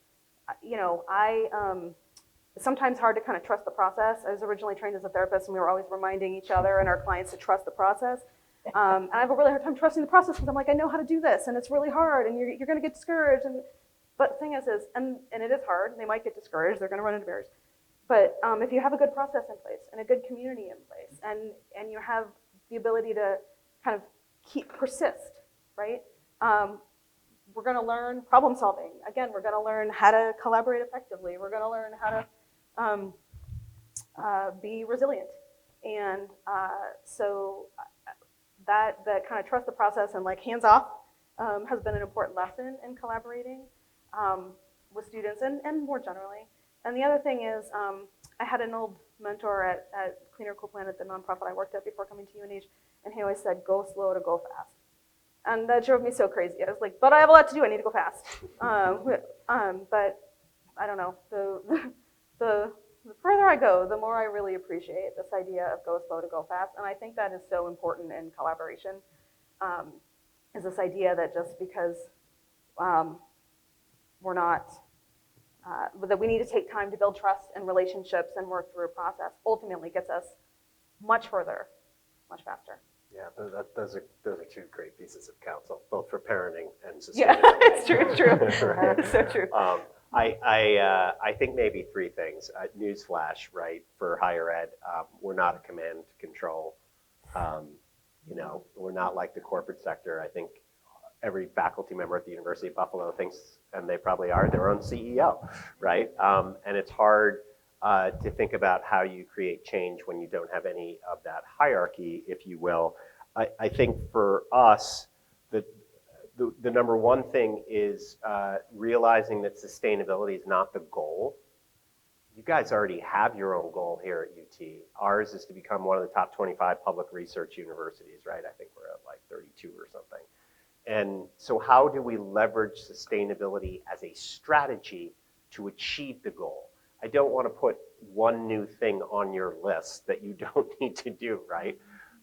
It's sometimes hard to kind of trust the process. I was originally trained as a therapist, and we were always reminding each other and our clients to trust the process. And I have a really hard time trusting the process because I'm like, I know how to do this, and it's really hard, and you're going to get discouraged. But the thing is and it is hard, and they might get discouraged, they're going to run into barriers. But if you have a good process in place and a good community in place, and you have the ability to kind of persist, right? We're going to learn problem solving. Again, we're going to learn how to collaborate effectively. We're going to learn how to be resilient. And so that kind of trust the process and like hands off has been an important lesson in collaborating with students and more generally. And the other thing is, I had an old mentor at Cleaner Cool Planet, the nonprofit I worked at before coming to UNH, and he always said, go slow to go fast. And that drove me so crazy. I was like, but I have a lot to do, I need to go fast. But I don't know, the further I go, the more I really appreciate this idea of go slow to go fast. And I think that is so important in collaboration, is this idea that just because we're not, that we need to take time to build trust and relationships and work through a process ultimately gets us much further, much faster. Yeah, those are two great pieces of counsel, both for parenting and sustainability. Yeah, it's true. Right. It's so true. I think maybe three things. Newsflash, right? For higher ed, we're not a command control. We're not like the corporate sector. I think every faculty member at the University of Buffalo thinks, and they probably are, their own CEO, right? And it's hard to think about how you create change when you don't have any of that hierarchy, if you will. I think for us, the number one thing is realizing that sustainability is not the goal. You guys already have your own goal here at UT. Ours is to become one of the top 25 public research universities, right? I think we're at like 32 or something. And so how do we leverage sustainability as a strategy to achieve the goal? I don't want to put one new thing on your list that you don't need to do, right?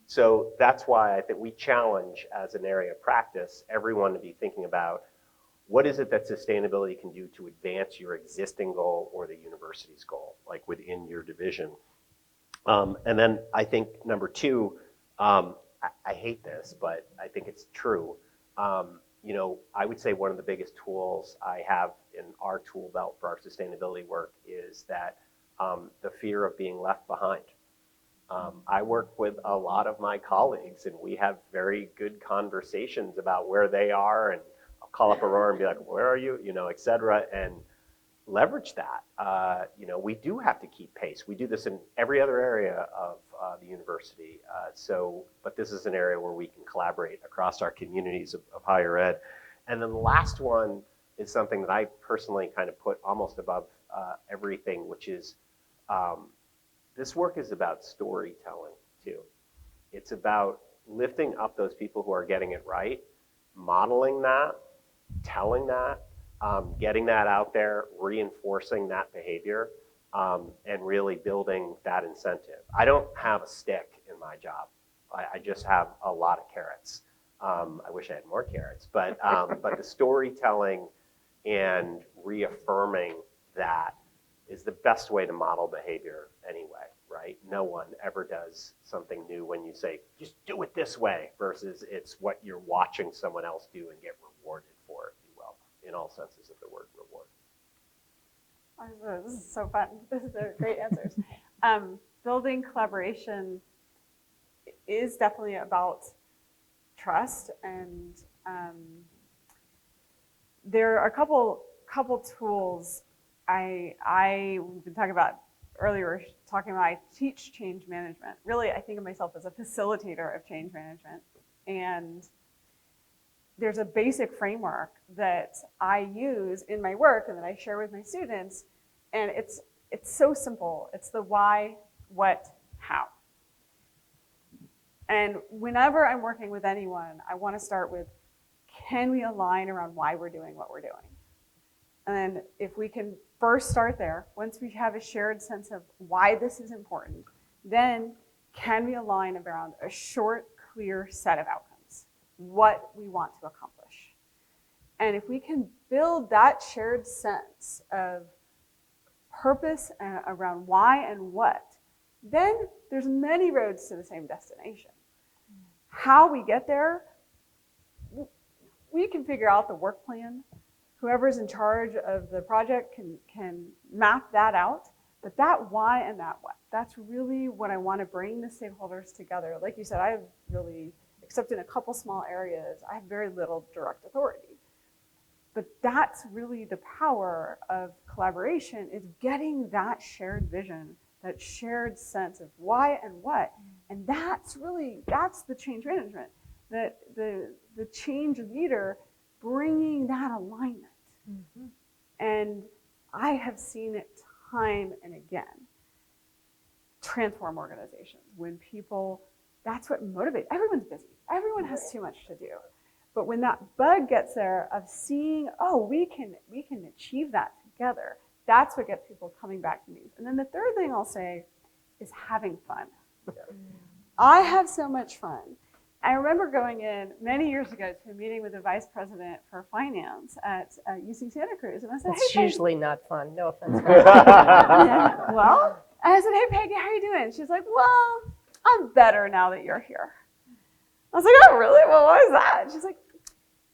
So that's why I think we challenge, as an area of practice, everyone to be thinking about what is it that sustainability can do to advance your existing goal or the university's goal, like within your division. And then I think number two, I hate this, but I think it's true. You know, I would say one of the biggest tools I have in our tool belt for our sustainability work is that the fear of being left behind. I work with a lot of my colleagues, and we have very good conversations about where they are, and I'll call up Aurora and be like, where are you, you know, et cetera, and leverage that. You know, we do have to keep pace. We do this in every other area of the university. But this is an area where we can collaborate across our communities of higher ed. And then the last one is something that I personally kind of put almost above everything, which is this work is about storytelling too. It's about lifting up those people who are getting it right, modeling that, telling that, getting that out there, reinforcing that behavior, and really building that incentive. I don't have a stick in my job. I just have a lot of carrots. I wish I had more carrots, but the storytelling and reaffirming that is the best way to model behavior anyway, right? No one ever does something new when you say, just do it this way, versus it's what you're watching someone else do and get rewarded for, if you will, in all senses of the word reward. This is so fun. This is great answers. Building collaboration is definitely about trust, and there are a couple tools we've been talking about earlier. I teach change management. Really, I think of myself as a facilitator of change management, and there's a basic framework that I use in my work and that I share with my students, and it's so simple. It's the why, what, how. And whenever I'm working with anyone, I want to start with, can we align around why we're doing what we're doing? And then if we can first start there, once we have a shared sense of why this is important, then can we align around a short, clear set of outcomes, what we want to accomplish? And if we can build that shared sense of purpose around why and what, then there's many roads to the same destination. How we get there, we can figure out the work plan. Whoever's in charge of the project can map that out, but that why and that what, that's really what I want to bring the stakeholders together. Like you said, I have really, except in a couple small areas, I have very little direct authority. But that's really the power of collaboration, is getting that shared vision, that shared sense of why and what. And that's the change management, the change leader bringing that alignment. Mm-hmm. And I have seen it time and again transform organizations when people, that's what motivates. Everyone's busy. Everyone has too much to do. But when that bug gets there of seeing, oh, we can achieve that together, that's what gets people coming back to me. And then the third thing I'll say is having fun. I have so much fun. I remember going in many years ago to a meeting with the vice president for finance at UC Santa Cruz, and I said, it's hey, usually not fun. No offense. yeah, well, and I said, hey, Peggy, how are you doing? She's like, well, I'm better now that you're here. I was like, oh, really? Well, why is that? She's like,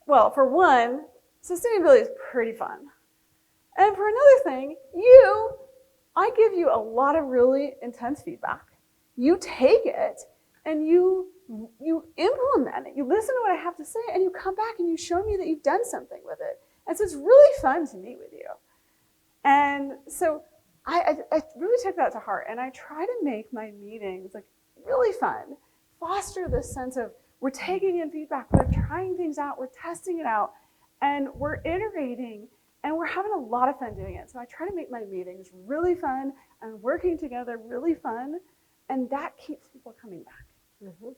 well, for one, sustainability is pretty fun. And for another thing, I give you a lot of really intense feedback. You take it and you implement it. You listen to what I have to say and you come back and you show me that you've done something with it. And so it's really fun to meet with you. And so I really took that to heart, and I try to make my meetings like really fun, foster this sense of we're taking in feedback, we're trying things out, we're testing it out, and we're iterating, and we're having a lot of fun doing it. So I try to make my meetings really fun and working together really fun, and that keeps people coming back.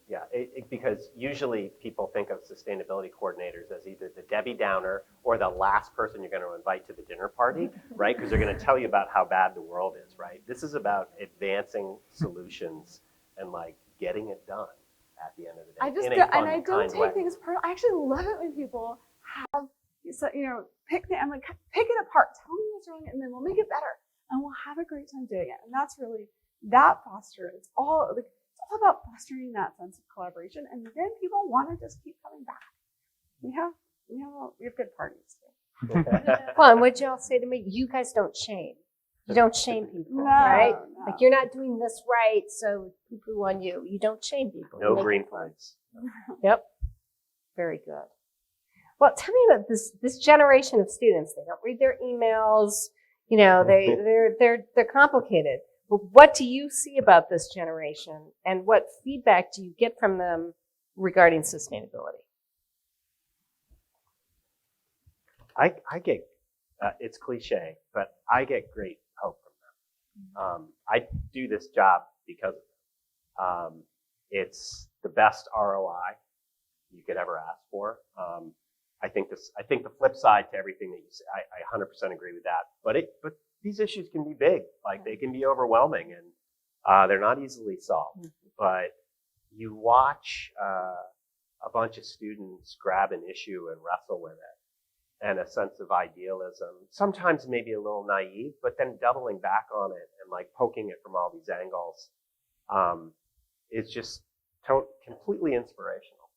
Yeah, because usually people think of sustainability coordinators as either the Debbie Downer or the last person you're going to invite to the dinner party, right? Because they're going to tell you about how bad the world is, right? This is about advancing solutions and like getting it done at the end of the day. I just in a don't, fun, and I don't kind way. take things personal. I actually love it when people have, so, pick it apart. Tell me what's wrong, and then we'll make it better, and we'll have a great time doing it. And that's really that fosters. It's all about fostering that sense of collaboration, and then people want to just keep coming back. We have good parties too. Well, and what y'all say to me? You guys don't shame. You don't shame people, right? No. Like you're not doing this right, so poo-poo on you. You don't shame people. No green flags. Yep. Very good. Well, tell me about this generation of students. They don't read their emails. They're complicated. But what do you see about this generation, and what feedback do you get from them regarding sustainability? I get, it's cliche, but I get great hope from them. I do this job because of them. It's the best ROI you could ever ask for. I think the flip side to everything that you say, I 100% agree with that. But these issues can be big, like they can be overwhelming, and they're not easily solved. But you watch a bunch of students grab an issue and wrestle with it, and a sense of idealism, sometimes maybe a little naive, but then doubling back on it and like poking it from all these angles is just completely inspirational.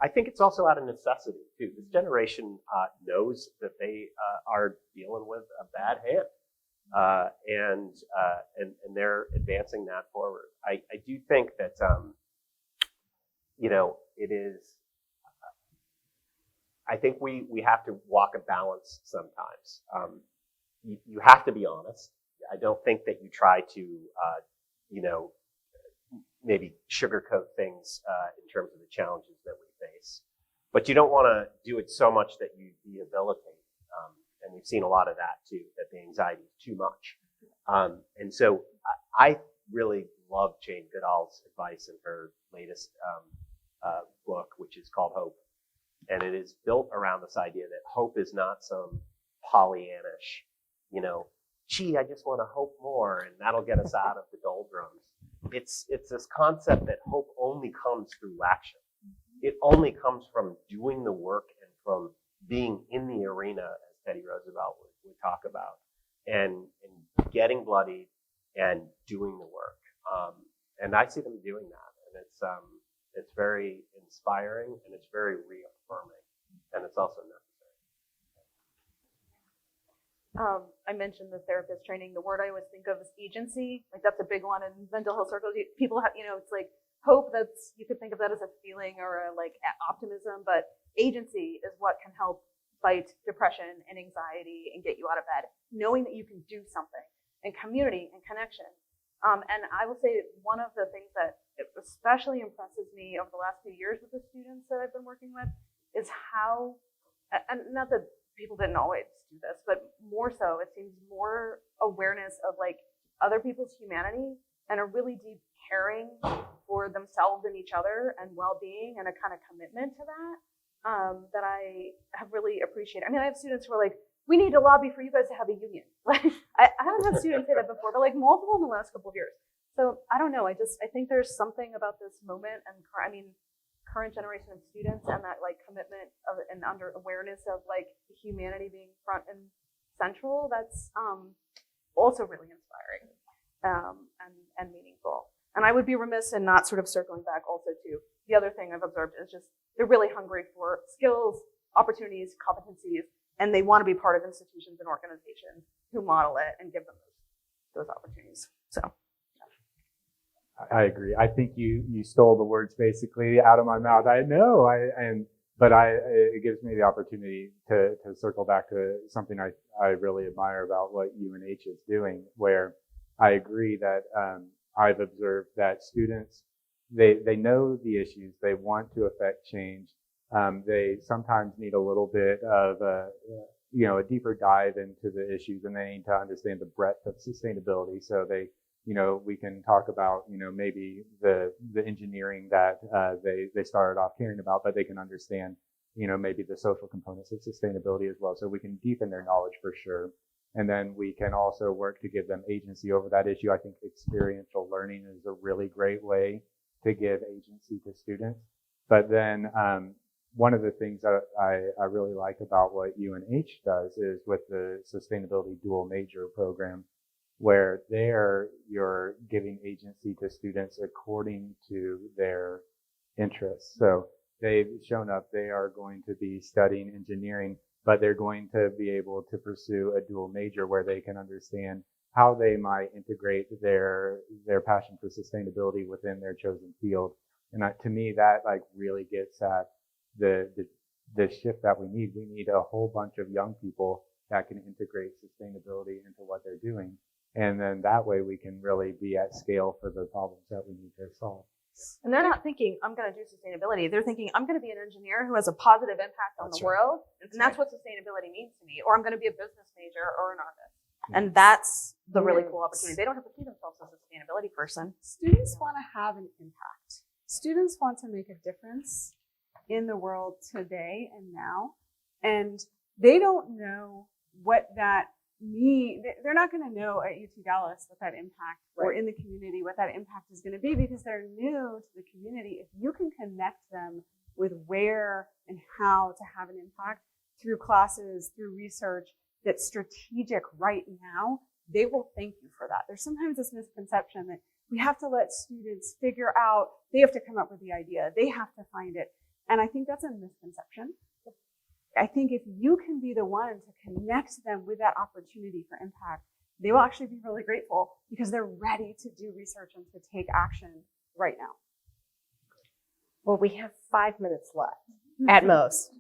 I think it's also out of necessity too. This generation knows that they are dealing with a bad hand, and they're advancing that forward. I do think that it is. I think we have to walk a balance sometimes. You have to be honest. I don't think that you try to maybe sugarcoat things in terms of the challenges that we face. But you don't want to do it so much that you debilitate. And we've seen a lot of that too, that the anxiety is too much. And so I really love Jane Goodall's advice in her latest book, which is called Hope. And it is built around this idea that hope is not some Pollyannish, gee, I just want to hope more and that'll get us out of the doldrums. It's this concept that hope only comes through action. It only comes from doing the work and from being in the arena, as Teddy Roosevelt would talk about, and getting bloodied and doing the work. And I see them doing that, and it's very inspiring and it's very reaffirming, and it's also necessary. I mentioned the therapist training. The word I always think of is agency. Like that's a big one in mental health circles. People have, it's like hope. You could think of that as a feeling or a like optimism, but agency is what can help fight depression and anxiety and get you out of bed. Knowing that you can do something, and community and connection. And I will say one of the things that especially impresses me over the last few years with the students that I've been working with is how, and not that people didn't always do this, but more so, it seems more awareness of like other people's humanity and a really deep caring for themselves and each other and well-being and a kind of commitment to that that I have really appreciated. I mean, I have students who are like, we need to lobby for you guys to have a union. Like, I haven't had students say that before, but like multiple in the last couple of years. So I don't know. I think there's something about this moment and current generation of students and that like commitment of and under awareness of like humanity being front and central. That's also really inspiring and meaningful. And I would be remiss in not sort of circling back also to the other thing I've observed is just they're really hungry for skills, opportunities, competencies, and they want to be part of institutions and organizations who model it and give them those opportunities. So. I agree. I think you stole the words basically out of my mouth. I know, it gives me the opportunity to circle back to something I really admire about what UNH is doing, where I agree that I've observed that students, they know the issues, they want to affect change. They sometimes need a little bit of a deeper dive into the issues, and they need to understand the breadth of sustainability. So they we can talk about, maybe the engineering that they started off caring about, but they can understand, maybe the social components of sustainability as well. So we can deepen their knowledge for sure. And then we can also work to give them agency over that issue. I think experiential learning is a really great way to give agency to students. But then one of the things that I really like about what UNH does is with the Sustainability Dual Major program, where there you're giving agency to students according to their interests. So they've shown up, they are going to be studying engineering, but they're going to be able to pursue a dual major where they can understand how they might integrate their passion for sustainability within their chosen field. And to me, that like really gets at the shift that we need. We need a whole bunch of young people that can integrate sustainability into what they're doing. And then that way we can really be at scale for the problems that we need to solve. And they're not thinking, I'm going to do sustainability. They're thinking, I'm going to be an engineer who has a positive impact on the world. And that's what sustainability means to me. Or I'm going to be a business major or an artist. And that's the really cool opportunity. They don't have to see themselves as a sustainability person. Students want to have an impact. Students want to make a difference in the world today and now. And they don't know what that means. They're not going to know at UT Dallas what that impact or in the community what that impact is going to be because they're new to the community. If you can connect them with where and how to have an impact through classes, through research that's strategic right now, they will thank you for that. There's sometimes this misconception that we have to let students figure out, they have to come up with the idea, they have to find it. And I think that's a misconception. I think if you can be the one to connect them with that opportunity for impact, they will actually be really grateful because they're ready to do research and to take action right now. Well, we have 5 minutes left at most.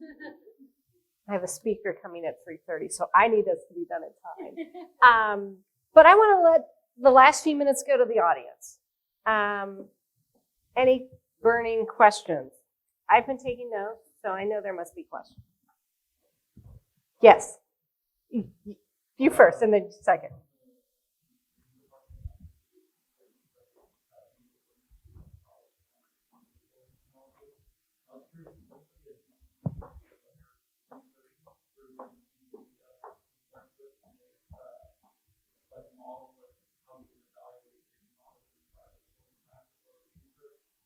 I have a speaker coming at 3:30, so I need us to be done in time. But I want to let the last few minutes go to the audience. Any burning questions? I've been taking notes, so I know there must be questions. Yes. You first, and then second.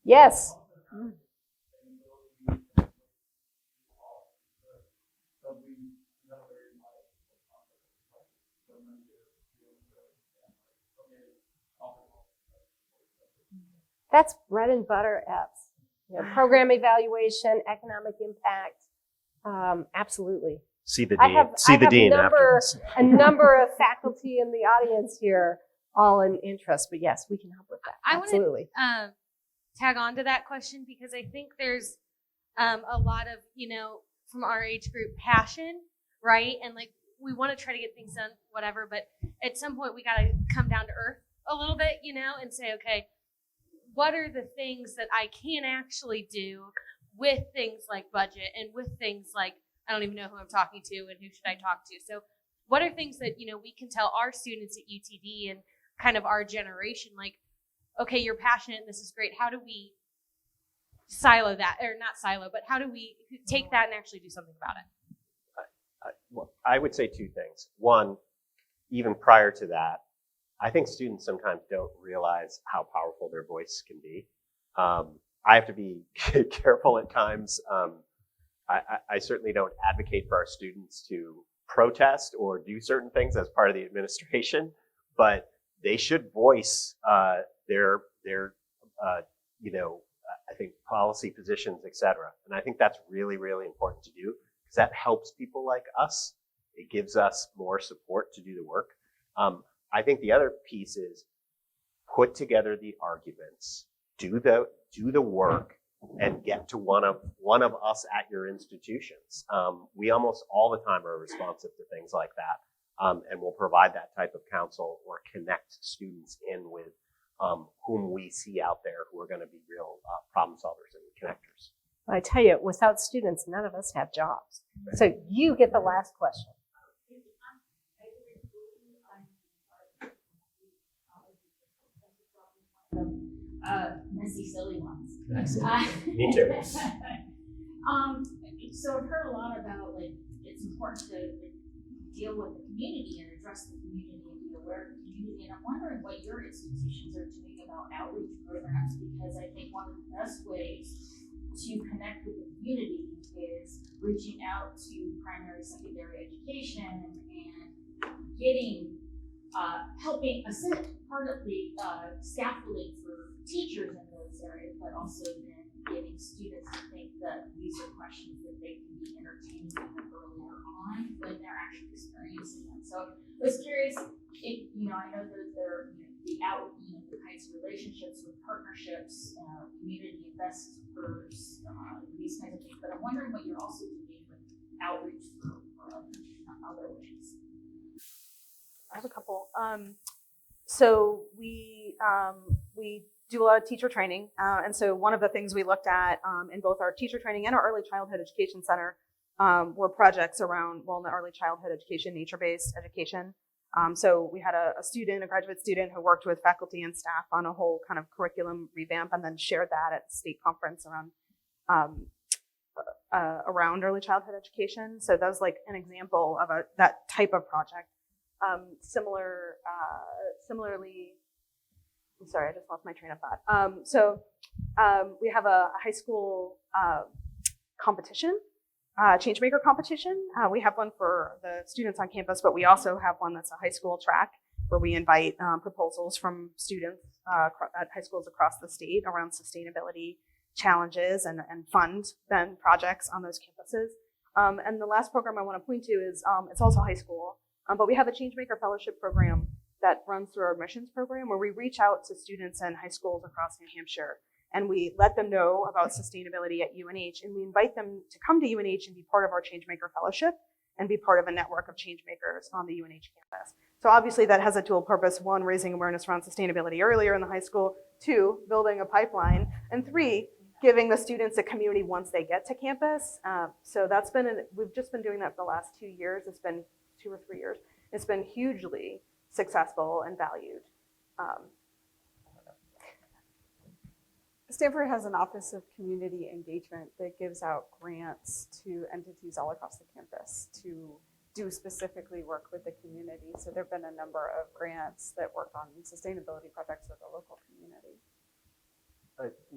Yes. That's bread and butter F's. Program evaluation, economic impact, absolutely. See the I dean. have a number of faculty in the audience here, all in interest. But yes, we can help with that. Absolutely. I want to tag on to that question because I think there's a lot of, from our age group, passion, right? And like we want to try to get things done, whatever. But at some point, we got to come down to earth a little bit, and say, okay, what are the things that I can actually do with things like budget and with things like, I don't even know who I'm talking to and who should I talk to. So what are things that, we can tell our students at UTD and kind of our generation, like, okay, you're passionate and this is great. How do we silo that, or not silo, but how do we take that and actually do something about it? Well, I would say two things. One, even prior to that, I think students sometimes don't realize how powerful their voice can be. I have to be careful at times. I certainly don't advocate for our students to protest or do certain things as part of the administration, but they should voice their I think policy positions, et cetera. And I think that's really, really important to do because that helps people like us. It gives us more support to do the work. I think the other piece is put together the arguments, do the work, and get to one of us at your institutions. We almost all the time are responsive to things like that, and we'll provide that type of counsel or connect students in with whom we see out there who are going to be real problem solvers and connectors. I tell you, without students, none of us have jobs. So you get the last question. Messy, silly ones. Me too. So I've heard a lot about like it's important to deal with the community and address the community and be aware of the community. And I'm wondering what your institutions are doing about outreach programs, because I think one of the best ways to connect with the community is reaching out to primary, secondary education and getting helping partly scaffolding for teachers in those areas, but also then getting students to think that these are questions that they can be entertaining earlier on when they're actually experiencing them. So I was curious if, I know that there are the kinds of relationships with partnerships, community investors, these kinds of things, but I'm wondering what you're also doing with outreach for other ways. I have a couple. So we do a lot of teacher training, and so one of the things we looked at in both our teacher training and our early childhood education center were projects around, in the early childhood education, nature-based education. So we had a graduate student who worked with faculty and staff on a whole kind of curriculum revamp, and then shared that at the state conference around early childhood education. So that was like an example of that type of project. Similarly, I'm sorry, I just lost my train of thought. We have a high school competition, changemaker competition. We have one for the students on campus, but we also have one that's a high school track where we invite proposals from students at high schools across the state around sustainability challenges and fund then projects on those campuses. And the last program I want to point to is it's also high school. But we have a Changemaker Fellowship program that runs through our admissions program where we reach out to students in high schools across New Hampshire and we let them know about sustainability at UNH, and we invite them to come to UNH and be part of our Changemaker Fellowship and be part of a network of changemakers on the UNH campus. So obviously that has a dual purpose: one, raising awareness around sustainability earlier in the high school; two, building a pipeline; and three, giving the students a community once they get to campus. So that's we've just been doing that for the last 2 years. It's been 2 or 3 years. It's been hugely successful and valued. Stanford has an Office of Community Engagement that gives out grants to entities all across the campus to do specifically work with the community. So there have been a number of grants that work on sustainability projects with the local community.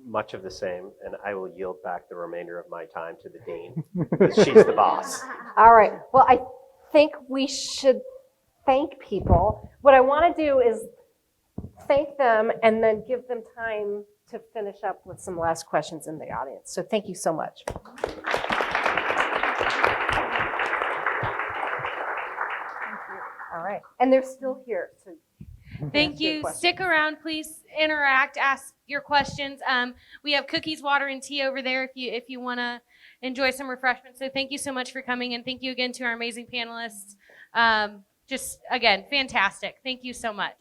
Much of the same, and I will yield back the remainder of my time to the dean, because she's the boss. All right. Well, I think we should thank people. What I want to do is thank them and then give them time to finish up with some last questions in the audience. So thank you so much. Thank you. All right. And they're still here. So thank you. Stick around, please. Interact, ask your questions. We have cookies, water, and tea over there if you want to enjoy some refreshments. So thank you so much for coming, and thank you again to our amazing panelists. Just again, fantastic. Thank you so much.